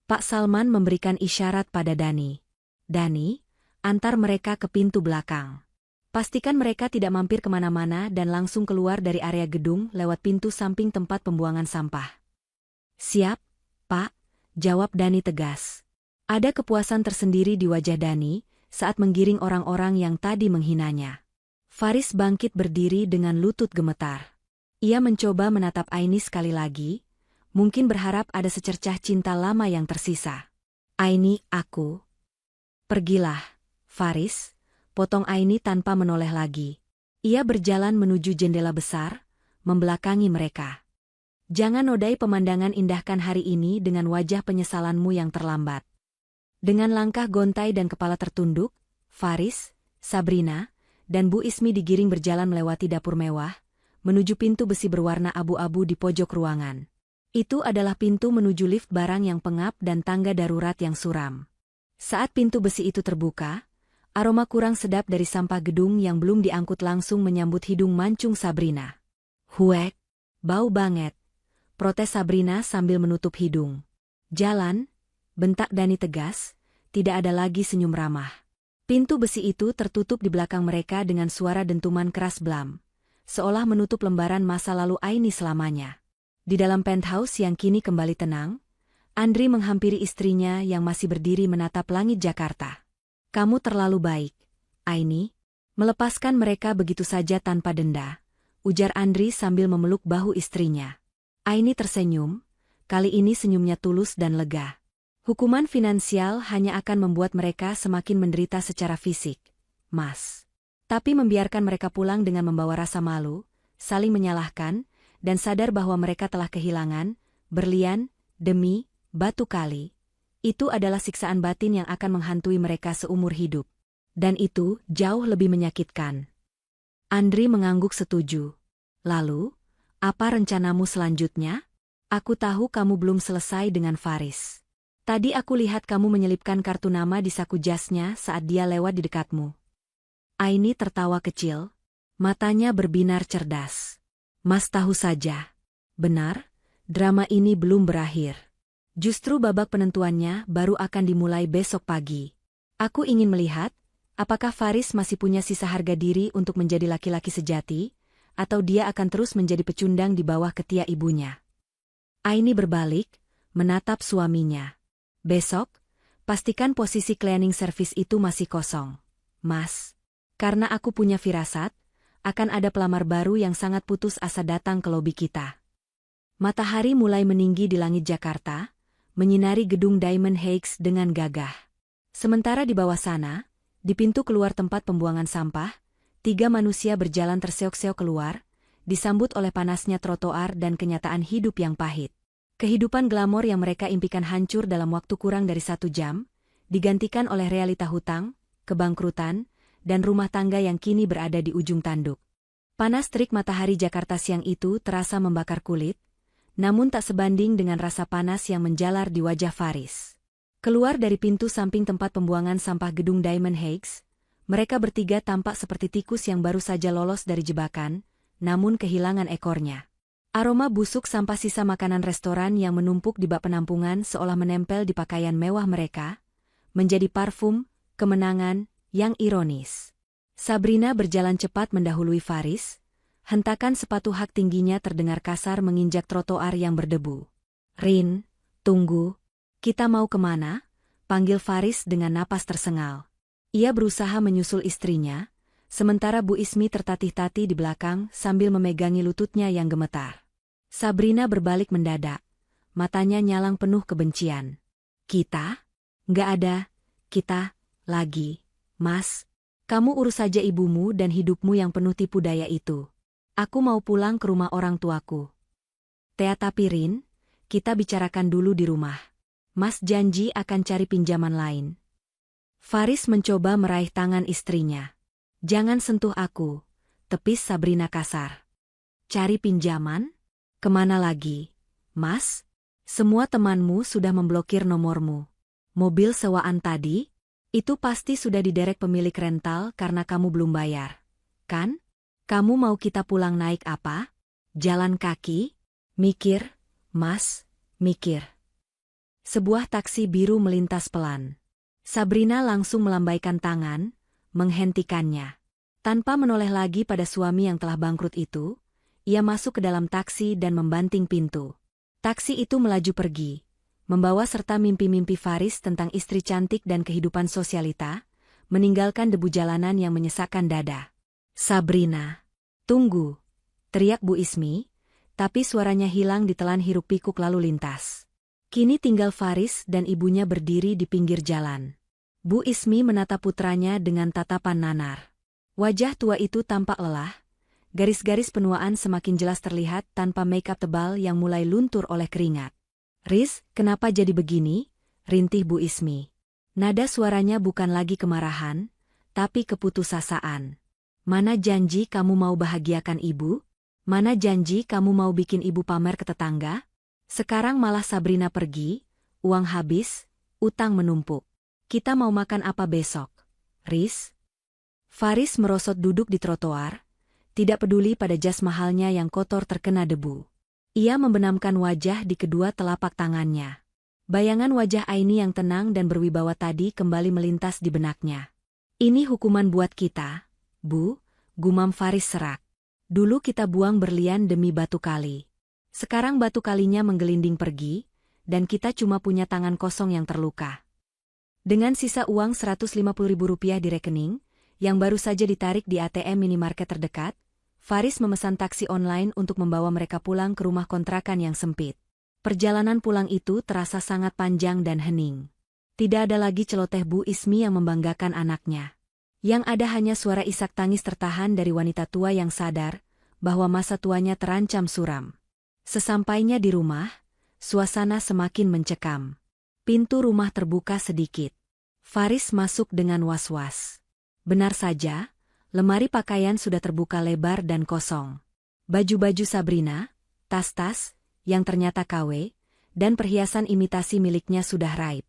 Pak Salman memberikan isyarat pada Dani. Dani, antar mereka ke pintu belakang. Pastikan mereka tidak mampir kemana-mana dan langsung keluar dari area gedung lewat pintu samping tempat pembuangan sampah. Siap, Pak, jawab Dani tegas. Ada kepuasan tersendiri di wajah Dani saat menggiring orang-orang yang tadi menghinanya. Faris bangkit berdiri dengan lutut gemetar. Ia mencoba menatap Aini sekali lagi, mungkin berharap ada secercah cinta lama yang tersisa. Aini, aku. Pergilah, Faris, potong Aini tanpa menoleh lagi. Ia berjalan menuju jendela besar, membelakangi mereka. Jangan nodai pemandangan indahkan hari ini dengan wajah penyesalanmu yang terlambat. Dengan langkah gontai dan kepala tertunduk, Faris, Sabrina, dan Bu Ismi digiring berjalan melewati dapur mewah, menuju pintu besi berwarna abu-abu di pojok ruangan. Itu adalah pintu menuju lift barang yang pengap dan tangga darurat yang suram. Saat pintu besi itu terbuka, aroma kurang sedap dari sampah gedung yang belum diangkut langsung menyambut hidung mancung Sabrina. "Huek, bau banget," protes Sabrina sambil menutup hidung. "Jalan," bentak Dani tegas, tidak ada lagi senyum ramah. Pintu besi itu tertutup di belakang mereka dengan suara dentuman keras blam, seolah menutup lembaran masa lalu Aini selamanya. Di dalam penthouse yang kini kembali tenang, Andri menghampiri istrinya yang masih berdiri menatap langit Jakarta. "Kamu terlalu baik, Aini. Melepaskan mereka begitu saja tanpa denda," ujar Andri sambil memeluk bahu istrinya. Aini tersenyum, kali ini senyumnya tulus dan lega. "Hukuman finansial hanya akan membuat mereka semakin menderita secara fisik, Mas. Tapi membiarkan mereka pulang dengan membawa rasa malu, saling menyalahkan, dan sadar bahwa mereka telah kehilangan berlian demi batu kali, itu adalah siksaan batin yang akan menghantui mereka seumur hidup. Dan itu jauh lebih menyakitkan." Andri mengangguk setuju. "Lalu, apa rencanamu selanjutnya? Aku tahu kamu belum selesai dengan Faris. Tadi aku lihat kamu menyelipkan kartu nama di saku jasnya saat dia lewat di dekatmu." Aini tertawa kecil, matanya berbinar cerdas. "Mas tahu saja. Benar, drama ini belum berakhir. Justru babak penentuannya baru akan dimulai besok pagi. Aku ingin melihat, apakah Faris masih punya sisa harga diri untuk menjadi laki-laki sejati, atau dia akan terus menjadi pecundang di bawah ketiak ibunya." Aini berbalik, menatap suaminya. "Besok, pastikan posisi cleaning service itu masih kosong, Mas. Karena aku punya firasat, akan ada pelamar baru yang sangat putus asa datang ke lobi kita." Matahari mulai meninggi di langit Jakarta, menyinari gedung Diamond Heights dengan gagah. Sementara di bawah sana, di pintu keluar tempat pembuangan sampah, 3 manusia berjalan terseok-seok keluar, disambut oleh panasnya trotoar dan kenyataan hidup yang pahit. Kehidupan glamor yang mereka impikan hancur dalam waktu kurang dari 1 jam, digantikan oleh realita hutang, kebangkrutan, dan rumah tangga yang kini berada di ujung tanduk. Panas terik matahari Jakarta siang itu terasa membakar kulit, namun tak sebanding dengan rasa panas yang menjalar di wajah Faris. Keluar dari pintu samping tempat pembuangan sampah gedung Diamond Heights, mereka bertiga tampak seperti tikus yang baru saja lolos dari jebakan, namun kehilangan ekornya. Aroma busuk sampah sisa makanan restoran yang menumpuk di bak penampungan seolah menempel di pakaian mewah mereka, menjadi parfum kemenangan yang ironis. Sabrina berjalan cepat mendahului Faris, hentakan sepatu hak tingginya terdengar kasar menginjak trotoar yang berdebu. "Rin, tunggu. Kita mau kemana?" panggil Faris dengan napas tersengal. Ia berusaha menyusul istrinya, sementara Bu Ismi tertatih-tatih di belakang sambil memegangi lututnya yang gemetar. Sabrina berbalik mendadak, matanya nyalang penuh kebencian. "Kita? Nggak ada kita lagi, Mas. Kamu urus saja ibumu dan hidupmu yang penuh tipu daya itu. Aku mau pulang ke rumah orang tuaku." Tapi Rin, kita bicarakan dulu di rumah. Mas janji akan cari pinjaman lain." Faris mencoba meraih tangan istrinya. "Jangan sentuh aku," tepis Sabrina kasar. "Cari pinjaman? Kemana lagi, Mas? Semua temanmu sudah memblokir nomormu. Mobil sewaan tadi? Itu pasti sudah diderek pemilik rental karena kamu belum bayar, kan? Kamu mau kita pulang naik apa? Jalan kaki? Mikir, Mas, mikir." Sebuah taksi biru melintas pelan. Sabrina langsung melambaikan tangan, menghentikannya. Tanpa menoleh lagi pada suami yang telah bangkrut itu, ia masuk ke dalam taksi dan membanting pintu. Taksi itu melaju pergi, membawa serta mimpi-mimpi Faris tentang istri cantik dan kehidupan sosialita, meninggalkan debu jalanan yang menyesakkan dada. "Sabrina, tunggu!" teriak Bu Ismi, tapi suaranya hilang ditelan hiruk pikuk lalu lintas. Kini tinggal Faris dan ibunya berdiri di pinggir jalan. Bu Ismi menatap putranya dengan tatapan nanar. Wajah tua itu tampak lelah, garis-garis penuaan semakin jelas terlihat tanpa makeup tebal yang mulai luntur oleh keringat. "Riz, kenapa jadi begini?" rintih Bu Ismi. Nada suaranya bukan lagi kemarahan, tapi keputusasaan. "Mana janji kamu mau bahagiakan ibu? Mana janji kamu mau bikin ibu pamer ke tetangga? Sekarang malah Sabrina pergi, uang habis, utang menumpuk. Kita mau makan apa besok, Riz?" Faris merosot duduk di trotoar, tidak peduli pada jas mahalnya yang kotor terkena debu. Ia membenamkan wajah di kedua telapak tangannya. Bayangan wajah Aini yang tenang dan berwibawa tadi kembali melintas di benaknya. "Ini hukuman buat kita, Bu," gumam Faris serak. "Dulu kita buang berlian demi batu kali. Sekarang batu kalinya menggelinding pergi, dan kita cuma punya tangan kosong yang terluka." Dengan sisa uang Rp150.000 di rekening, yang baru saja ditarik di ATM minimarket terdekat, Faris memesan taksi online untuk membawa mereka pulang ke rumah kontrakan yang sempit. Perjalanan pulang itu terasa sangat panjang dan hening. Tidak ada lagi celoteh Bu Ismi yang membanggakan anaknya. Yang ada hanya suara isak tangis tertahan dari wanita tua yang sadar bahwa masa tuanya terancam suram. Sesampainya di rumah, suasana semakin mencekam. Pintu rumah terbuka sedikit. Faris masuk dengan was-was. Benar saja, lemari pakaian sudah terbuka lebar dan kosong. Baju-baju Sabrina, tas-tas, yang ternyata KW, dan perhiasan imitasi miliknya sudah raib.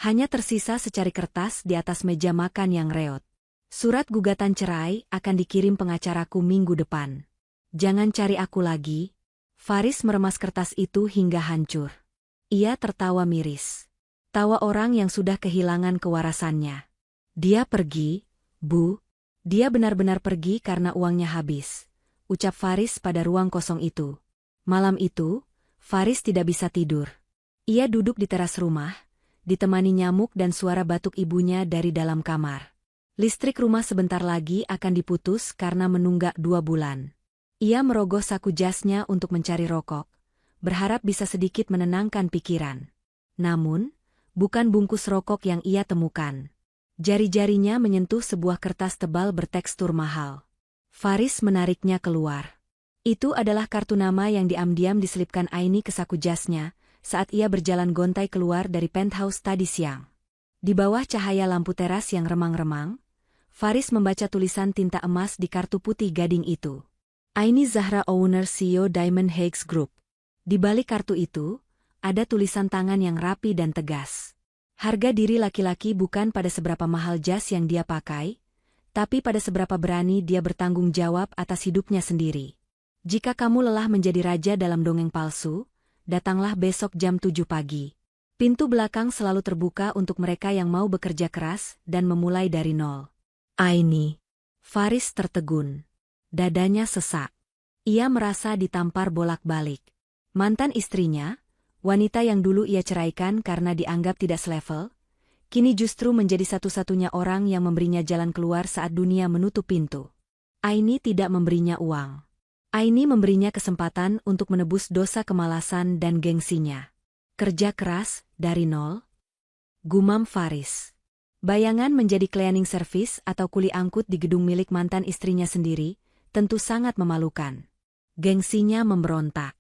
Hanya tersisa secari kertas di atas meja makan yang reot. "Surat gugatan cerai akan dikirim pengacaraku minggu depan. Jangan cari aku lagi." Faris meremas kertas itu hingga hancur. Ia tertawa miris. Tawa orang yang sudah kehilangan kewarasannya. "Dia pergi, Bu. Dia benar-benar pergi karena uangnya habis," ucap Faris pada ruang kosong itu. Malam itu, Faris tidak bisa tidur. Ia duduk di teras rumah, ditemani nyamuk dan suara batuk ibunya dari dalam kamar. Listrik rumah sebentar lagi akan diputus karena menunggak 2 bulan. Ia merogoh saku jasnya untuk mencari rokok, berharap bisa sedikit menenangkan pikiran. Namun, bukan bungkus rokok yang ia temukan. Jari-jarinya menyentuh sebuah kertas tebal bertekstur mahal. Faris menariknya keluar. Itu adalah kartu nama yang diam-diam diselipkan Aini ke saku jasnya saat ia berjalan gontai keluar dari penthouse tadi siang. Di bawah cahaya lampu teras yang remang-remang, Faris membaca tulisan tinta emas di kartu putih gading itu. "Aini Zahra, owner CEO Diamond Heights Group." Di balik kartu itu, ada tulisan tangan yang rapi dan tegas. Harga diri laki-laki bukan pada seberapa mahal jas yang dia pakai, tapi pada seberapa berani dia bertanggung jawab atas hidupnya sendiri. "Jika kamu lelah menjadi raja dalam dongeng palsu, datanglah besok jam 7 pagi. Pintu belakang selalu terbuka untuk mereka yang mau bekerja keras dan memulai dari nol." "Aini." Faris tertegun. Dadanya sesak. Ia merasa ditampar bolak-balik. Mantan istrinya, wanita yang dulu ia ceraikan karena dianggap tidak selevel, kini justru menjadi satu-satunya orang yang memberinya jalan keluar saat dunia menutup pintu. Aini tidak memberinya uang. Aini memberinya kesempatan untuk menebus dosa kemalasan dan gengsinya. "Kerja keras, dari nol?" gumam Faris. Bayangan menjadi cleaning service atau kuli angkut di gedung milik mantan istrinya sendiri, tentu sangat memalukan. Gengsinya memberontak.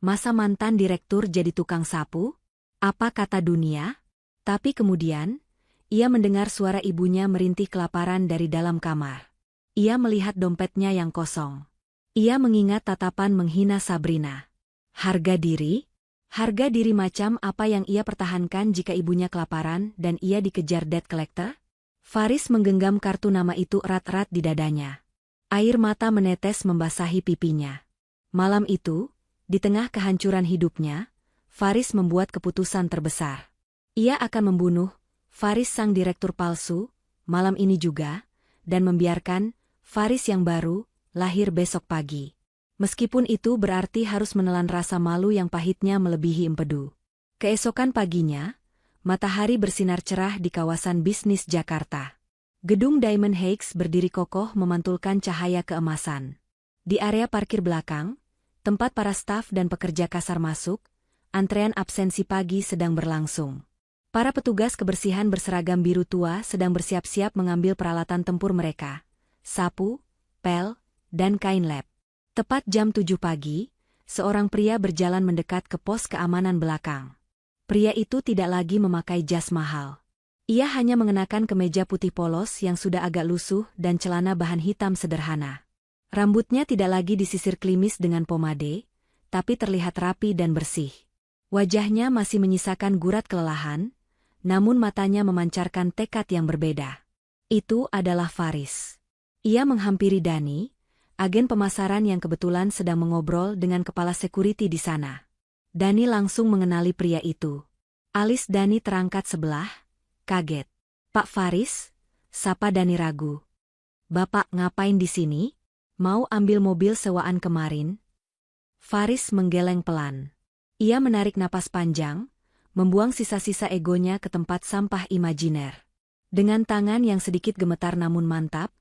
Masa mantan direktur jadi tukang sapu? Apa kata dunia? Tapi kemudian, ia mendengar suara ibunya merintih kelaparan dari dalam kamar. Ia melihat dompetnya yang kosong. Ia mengingat tatapan menghina Sabrina. Harga diri? Harga diri macam apa yang ia pertahankan jika ibunya kelaparan dan ia dikejar debt collector? Faris menggenggam kartu nama itu erat-erat di dadanya. Air mata menetes membasahi pipinya. Malam itu, di tengah kehancuran hidupnya, Faris membuat keputusan terbesar. Ia akan membunuh Faris sang direktur palsu, malam ini juga, dan membiarkan Faris yang baru lahir besok pagi. Meskipun itu berarti harus menelan rasa malu yang pahitnya melebihi empedu. Keesokan paginya, matahari bersinar cerah di kawasan bisnis Jakarta. Gedung Diamond Heights berdiri kokoh memantulkan cahaya keemasan. Di area parkir belakang, tempat para staf dan pekerja kasar masuk, antrean absensi pagi sedang berlangsung. Para petugas kebersihan berseragam biru tua sedang bersiap-siap mengambil peralatan tempur mereka, sapu, pel, dan kain lap. Tepat jam 7 pagi, seorang pria berjalan mendekat ke pos keamanan belakang. Pria itu tidak lagi memakai jas mahal. Ia hanya mengenakan kemeja putih polos yang sudah agak lusuh dan celana bahan hitam sederhana. Rambutnya tidak lagi disisir klimis dengan pomade, tapi terlihat rapi dan bersih. Wajahnya masih menyisakan gurat kelelahan, namun matanya memancarkan tekad yang berbeda. Itu adalah Faris. Ia menghampiri Dani, agen pemasaran yang kebetulan sedang mengobrol dengan kepala security di sana. Dani langsung mengenali pria itu. Alis Dani terangkat sebelah, kaget. "Pak Faris?" sapa Dani ragu. "Bapak ngapain di sini? Mau ambil mobil sewaan kemarin?" Faris menggeleng pelan. Ia menarik napas panjang, membuang sisa-sisa egonya ke tempat sampah imajiner. Dengan tangan yang sedikit gemetar namun mantap,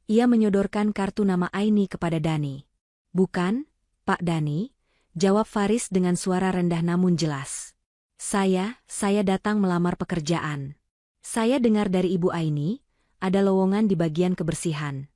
ia menyodorkan kartu nama Aini kepada Dani. "Bukan, Pak Dani," jawab Faris dengan suara rendah namun jelas. Saya datang melamar pekerjaan. Saya dengar dari Ibu Aini, ada lowongan di bagian kebersihan."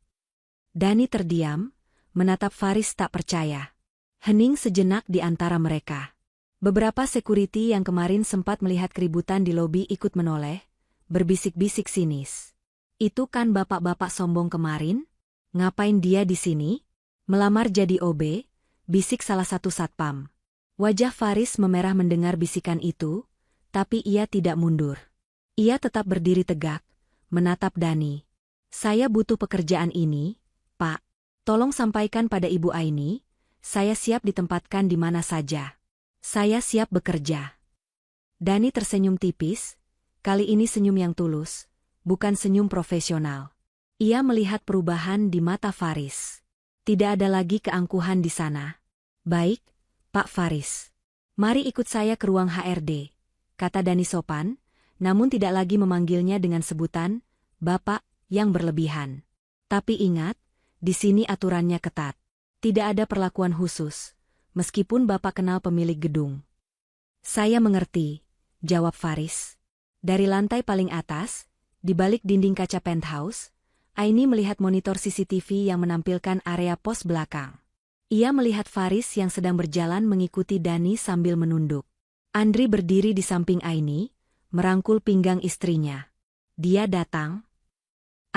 Dani terdiam, menatap Faris tak percaya. Hening sejenak di antara mereka. Beberapa security yang kemarin sempat melihat keributan di lobi ikut menoleh, berbisik-bisik sinis. "Itu kan bapak-bapak sombong kemarin? Ngapain dia di sini? Melamar jadi OB?" bisik salah satu satpam. Wajah Faris memerah mendengar bisikan itu, tapi ia tidak mundur. Ia tetap berdiri tegak, menatap Dani. "Saya butuh pekerjaan ini, Pak. Tolong sampaikan pada Ibu Aini, saya siap ditempatkan di mana saja. Saya siap bekerja." Dani tersenyum tipis, kali ini senyum yang tulus, bukan senyum profesional. Ia melihat perubahan di mata Faris. Tidak ada lagi keangkuhan di sana. "Baik, Pak Faris. Mari ikut saya ke ruang HRD," kata Dani sopan, namun tidak lagi memanggilnya dengan sebutan Bapak yang berlebihan. "Tapi ingat, di sini aturannya ketat. Tidak ada perlakuan khusus, meskipun Bapak kenal pemilik gedung." "Saya mengerti," jawab Faris. Dari lantai paling atas, di balik dinding kaca penthouse, Aini melihat monitor CCTV yang menampilkan area pos belakang. Ia melihat Faris yang sedang berjalan mengikuti Dani sambil menunduk. Andri berdiri di samping Aini, merangkul pinggang istrinya. "Dia datang?"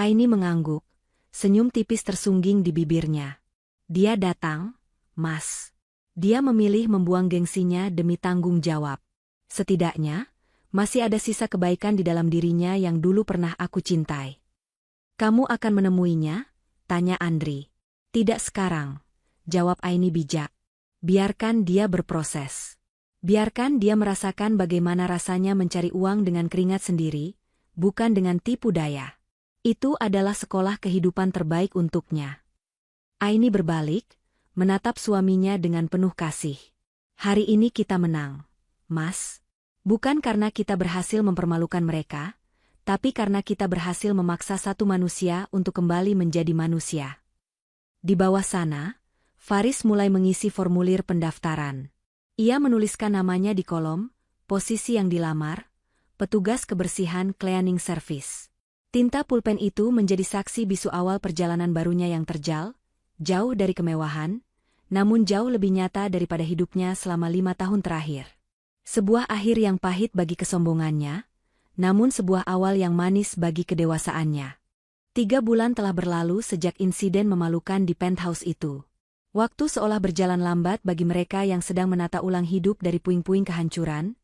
Aini mengangguk, senyum tipis tersungging di bibirnya. "Dia datang, Mas. Dia memilih membuang gengsinya demi tanggung jawab. Setidaknya, masih ada sisa kebaikan di dalam dirinya yang dulu pernah aku cintai." "Kamu akan menemuinya?" tanya Andri. "Tidak sekarang," jawab Aini bijak. "Biarkan dia berproses. Biarkan dia merasakan bagaimana rasanya mencari uang dengan keringat sendiri, bukan dengan tipu daya. Itu adalah sekolah kehidupan terbaik untuknya." Aini berbalik, menatap suaminya dengan penuh kasih. "Hari ini kita menang, Mas. Bukan karena kita berhasil mempermalukan mereka, tapi karena kita berhasil memaksa satu manusia untuk kembali menjadi manusia." Di bawah sana, Faris mulai mengisi formulir pendaftaran. Ia menuliskan namanya di kolom, posisi yang dilamar, petugas kebersihan cleaning service. Tinta pulpen itu menjadi saksi bisu awal perjalanan barunya yang terjal, jauh dari kemewahan, namun jauh lebih nyata daripada hidupnya selama 5 tahun terakhir. Sebuah akhir yang pahit bagi kesombongannya, namun sebuah awal yang manis bagi kedewasaannya. 3 bulan telah berlalu sejak insiden memalukan di penthouse itu. Waktu seolah berjalan lambat bagi mereka yang sedang menata ulang hidup dari puing-puing kehancuran,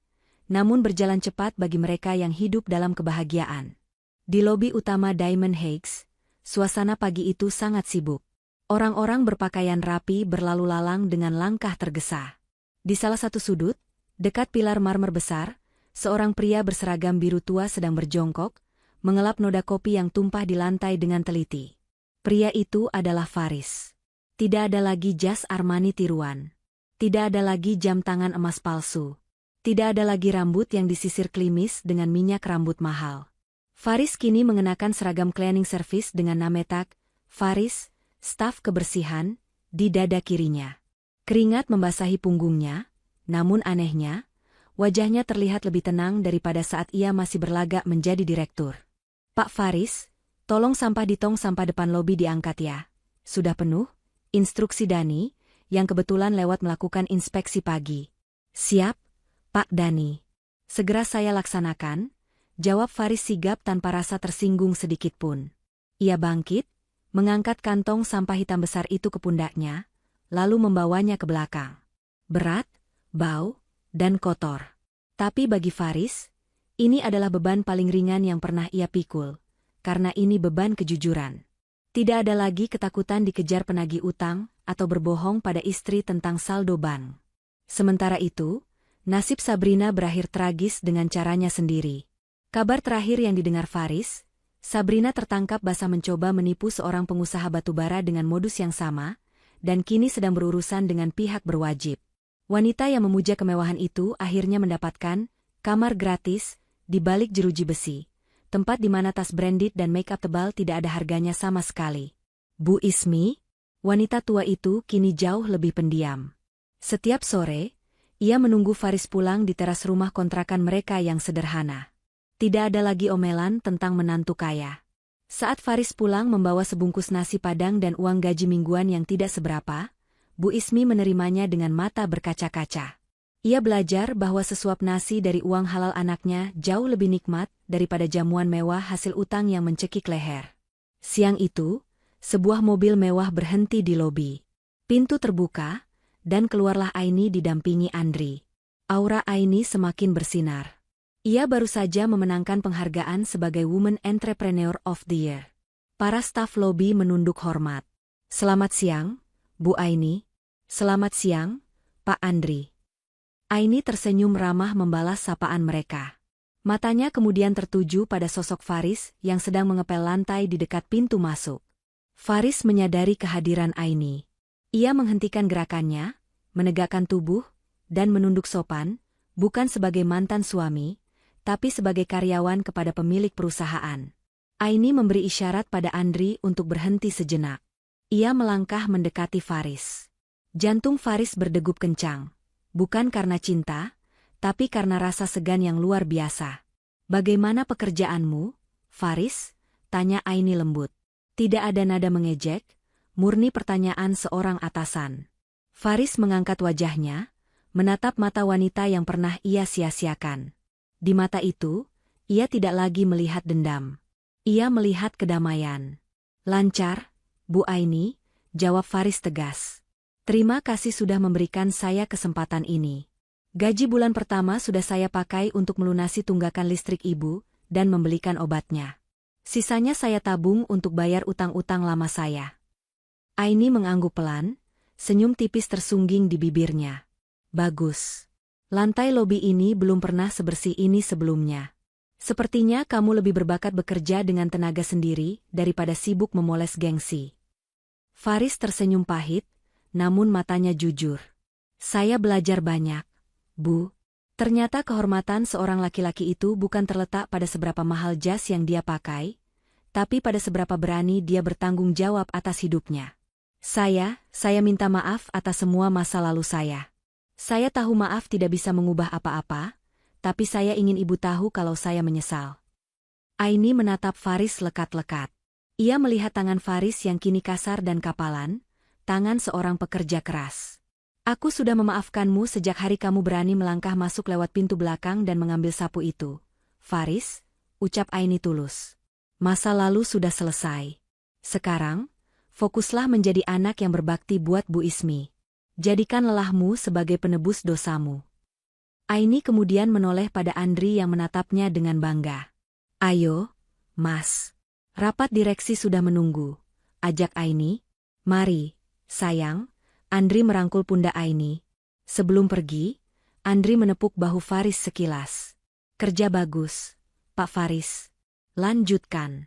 namun berjalan cepat bagi mereka yang hidup dalam kebahagiaan. Di lobi utama Diamond Heights, suasana pagi itu sangat sibuk. Orang-orang berpakaian rapi berlalu lalang dengan langkah tergesa. Di salah satu sudut, dekat pilar marmer besar, seorang pria berseragam biru tua sedang berjongkok, mengelap noda kopi yang tumpah di lantai dengan teliti. Pria itu adalah Faris. Tidak ada lagi jas Armani tiruan. Tidak ada lagi jam tangan emas palsu. Tidak ada lagi rambut yang disisir klimis dengan minyak rambut mahal. Faris kini mengenakan seragam cleaning service dengan nametak Faris, staf kebersihan, di dada kirinya. Keringat membasahi punggungnya, namun anehnya, wajahnya terlihat lebih tenang daripada saat ia masih berlagak menjadi direktur. "Pak Faris, Tolong sampah di tong sampah depan lobi diangkat ya. Sudah penuh? Instruksi Dani, yang kebetulan lewat melakukan inspeksi pagi. Siap, Pak Dani. Segera saya laksanakan, jawab Faris sigap tanpa rasa tersinggung sedikitpun. Ia bangkit, mengangkat kantong sampah hitam besar itu ke pundaknya, lalu membawanya ke belakang. Berat, bau, dan kotor. Tapi bagi Faris, ini adalah beban paling ringan yang pernah ia pikul, karena ini beban kejujuran. Tidak ada lagi ketakutan dikejar penagih utang atau berbohong pada istri tentang saldo bank. Sementara itu, nasib Sabrina berakhir tragis dengan caranya sendiri. Kabar terakhir yang didengar Faris, Sabrina tertangkap basah mencoba menipu seorang pengusaha batubara dengan modus yang sama, dan kini sedang berurusan dengan pihak berwajib. Wanita yang memuja kemewahan itu akhirnya mendapatkan kamar gratis di balik jeruji besi, tempat di mana tas branded dan make-up tebal tidak ada harganya sama sekali. Bu Ismi, wanita tua itu kini jauh lebih pendiam. Setiap sore, ia menunggu Faris pulang di teras rumah kontrakan mereka yang sederhana. Tidak ada lagi omelan tentang menantu kaya. Saat Faris pulang membawa sebungkus nasi padang dan uang gaji mingguan yang tidak seberapa, Bu Ismi menerimanya dengan mata berkaca-kaca. Ia belajar bahwa sesuap nasi dari uang halal anaknya jauh lebih nikmat daripada jamuan mewah hasil utang yang mencekik leher. Siang itu, sebuah mobil mewah berhenti di lobi. Pintu terbuka, dan keluarlah Aini didampingi Andri. Aura Aini semakin bersinar. Ia baru saja memenangkan penghargaan sebagai Woman Entrepreneur of the Year. Para staf lobi menunduk hormat. Selamat siang, Bu Aini. Selamat siang, Pak Andri. Aini tersenyum ramah membalas sapaan mereka. Matanya kemudian tertuju pada sosok Faris yang sedang mengepel lantai di dekat pintu masuk. Faris menyadari kehadiran Aini. Ia menghentikan gerakannya, menegakkan tubuh, dan menunduk sopan, bukan sebagai mantan suami, tapi sebagai karyawan kepada pemilik perusahaan. Aini memberi isyarat pada Andri untuk berhenti sejenak. Ia melangkah mendekati Faris. Jantung Faris berdegup kencang, bukan karena cinta, tapi karena rasa segan yang luar biasa. Bagaimana pekerjaanmu, Faris? Tanya Aini lembut. Tidak ada nada mengejek, murni pertanyaan seorang atasan. Faris mengangkat wajahnya, menatap mata wanita yang pernah ia sia-siakan. Di mata itu, ia tidak lagi melihat dendam. Ia melihat kedamaian. Lancar, Bu Aini, jawab Faris tegas. Terima kasih sudah memberikan saya kesempatan ini. Gaji bulan pertama sudah saya pakai untuk melunasi tunggakan listrik ibu dan membelikan obatnya. Sisanya saya tabung untuk bayar utang-utang lama saya. Aini mengangguk pelan, senyum tipis tersungging di bibirnya. Bagus. Lantai lobi ini belum pernah sebersih ini sebelumnya. Sepertinya kamu lebih berbakat bekerja dengan tenaga sendiri daripada sibuk memoles gengsi. Faris tersenyum pahit, namun matanya jujur. Saya belajar banyak, Bu. Ternyata kehormatan seorang laki-laki itu bukan terletak pada seberapa mahal jas yang dia pakai, tapi pada seberapa berani dia bertanggung jawab atas hidupnya. Saya minta maaf atas semua masa lalu saya. Saya tahu maaf tidak bisa mengubah apa-apa, tapi saya ingin ibu tahu kalau saya menyesal. Aini menatap Faris lekat-lekat. Ia melihat tangan Faris yang kini kasar dan kapalan, tangan seorang pekerja keras. Aku sudah memaafkanmu sejak hari kamu berani melangkah masuk lewat pintu belakang dan mengambil sapu itu. Faris, ucap Aini tulus. Masa lalu sudah selesai. Sekarang, fokuslah menjadi anak yang berbakti buat Bu Ismi. Jadikan lelahmu sebagai penebus dosamu. Aini kemudian menoleh pada Andri yang menatapnya dengan bangga. Ayo, Mas. Rapat direksi sudah menunggu. Ajak Aini. Mari. Sayang, Andri merangkul pundak Aini. Sebelum pergi, Andri menepuk bahu Faris sekilas. Kerja bagus, Pak Faris. Lanjutkan.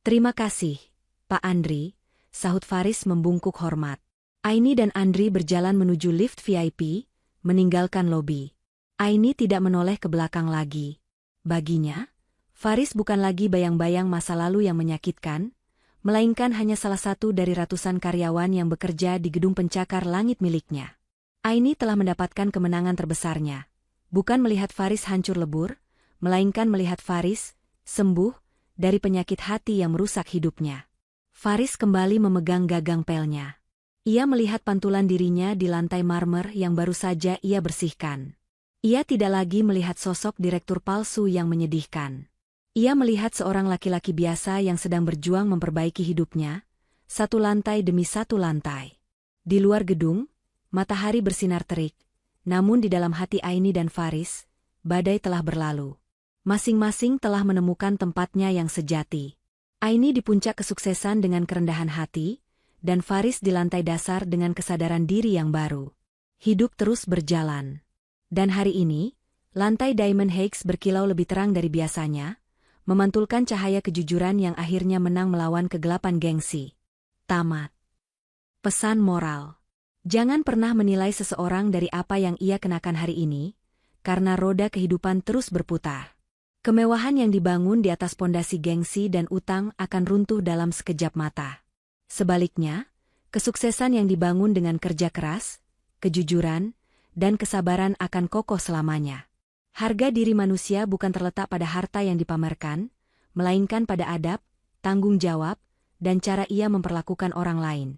Terima kasih, Pak Andri, sahut Faris membungkuk hormat. Aini dan Andri berjalan menuju lift VIP, meninggalkan lobi. Aini tidak menoleh ke belakang lagi. Baginya, Faris bukan lagi bayang-bayang masa lalu yang menyakitkan, melainkan hanya salah satu dari ratusan karyawan yang bekerja di gedung pencakar langit miliknya. Aini telah mendapatkan kemenangan terbesarnya. Bukan melihat Faris hancur lebur, melainkan melihat Faris sembuh dari penyakit hati yang merusak hidupnya. Faris kembali memegang gagang pelnya. Ia melihat pantulan dirinya di lantai marmer yang baru saja ia bersihkan. Ia tidak lagi melihat sosok direktur palsu yang menyedihkan. Ia melihat seorang laki-laki biasa yang sedang berjuang memperbaiki hidupnya, satu lantai demi satu lantai. Di luar gedung, matahari bersinar terik, namun di dalam hati Aini dan Faris, badai telah berlalu. Masing-masing telah menemukan tempatnya yang sejati. Aini di puncak kesuksesan dengan kerendahan hati, dan Faris di lantai dasar dengan kesadaran diri yang baru. Hidup terus berjalan. Dan hari ini, lantai Diamond Heights berkilau lebih terang dari biasanya, memantulkan cahaya kejujuran yang akhirnya menang melawan kegelapan gengsi. Tamat. Pesan moral. Jangan pernah menilai seseorang dari apa yang ia kenakan hari ini, karena roda kehidupan terus berputar. Kemewahan yang dibangun di atas pondasi gengsi dan utang akan runtuh dalam sekejap mata. Sebaliknya, kesuksesan yang dibangun dengan kerja keras, kejujuran, dan kesabaran akan kokoh selamanya. Harga diri manusia bukan terletak pada harta yang dipamerkan, melainkan pada adab, tanggung jawab, dan cara ia memperlakukan orang lain.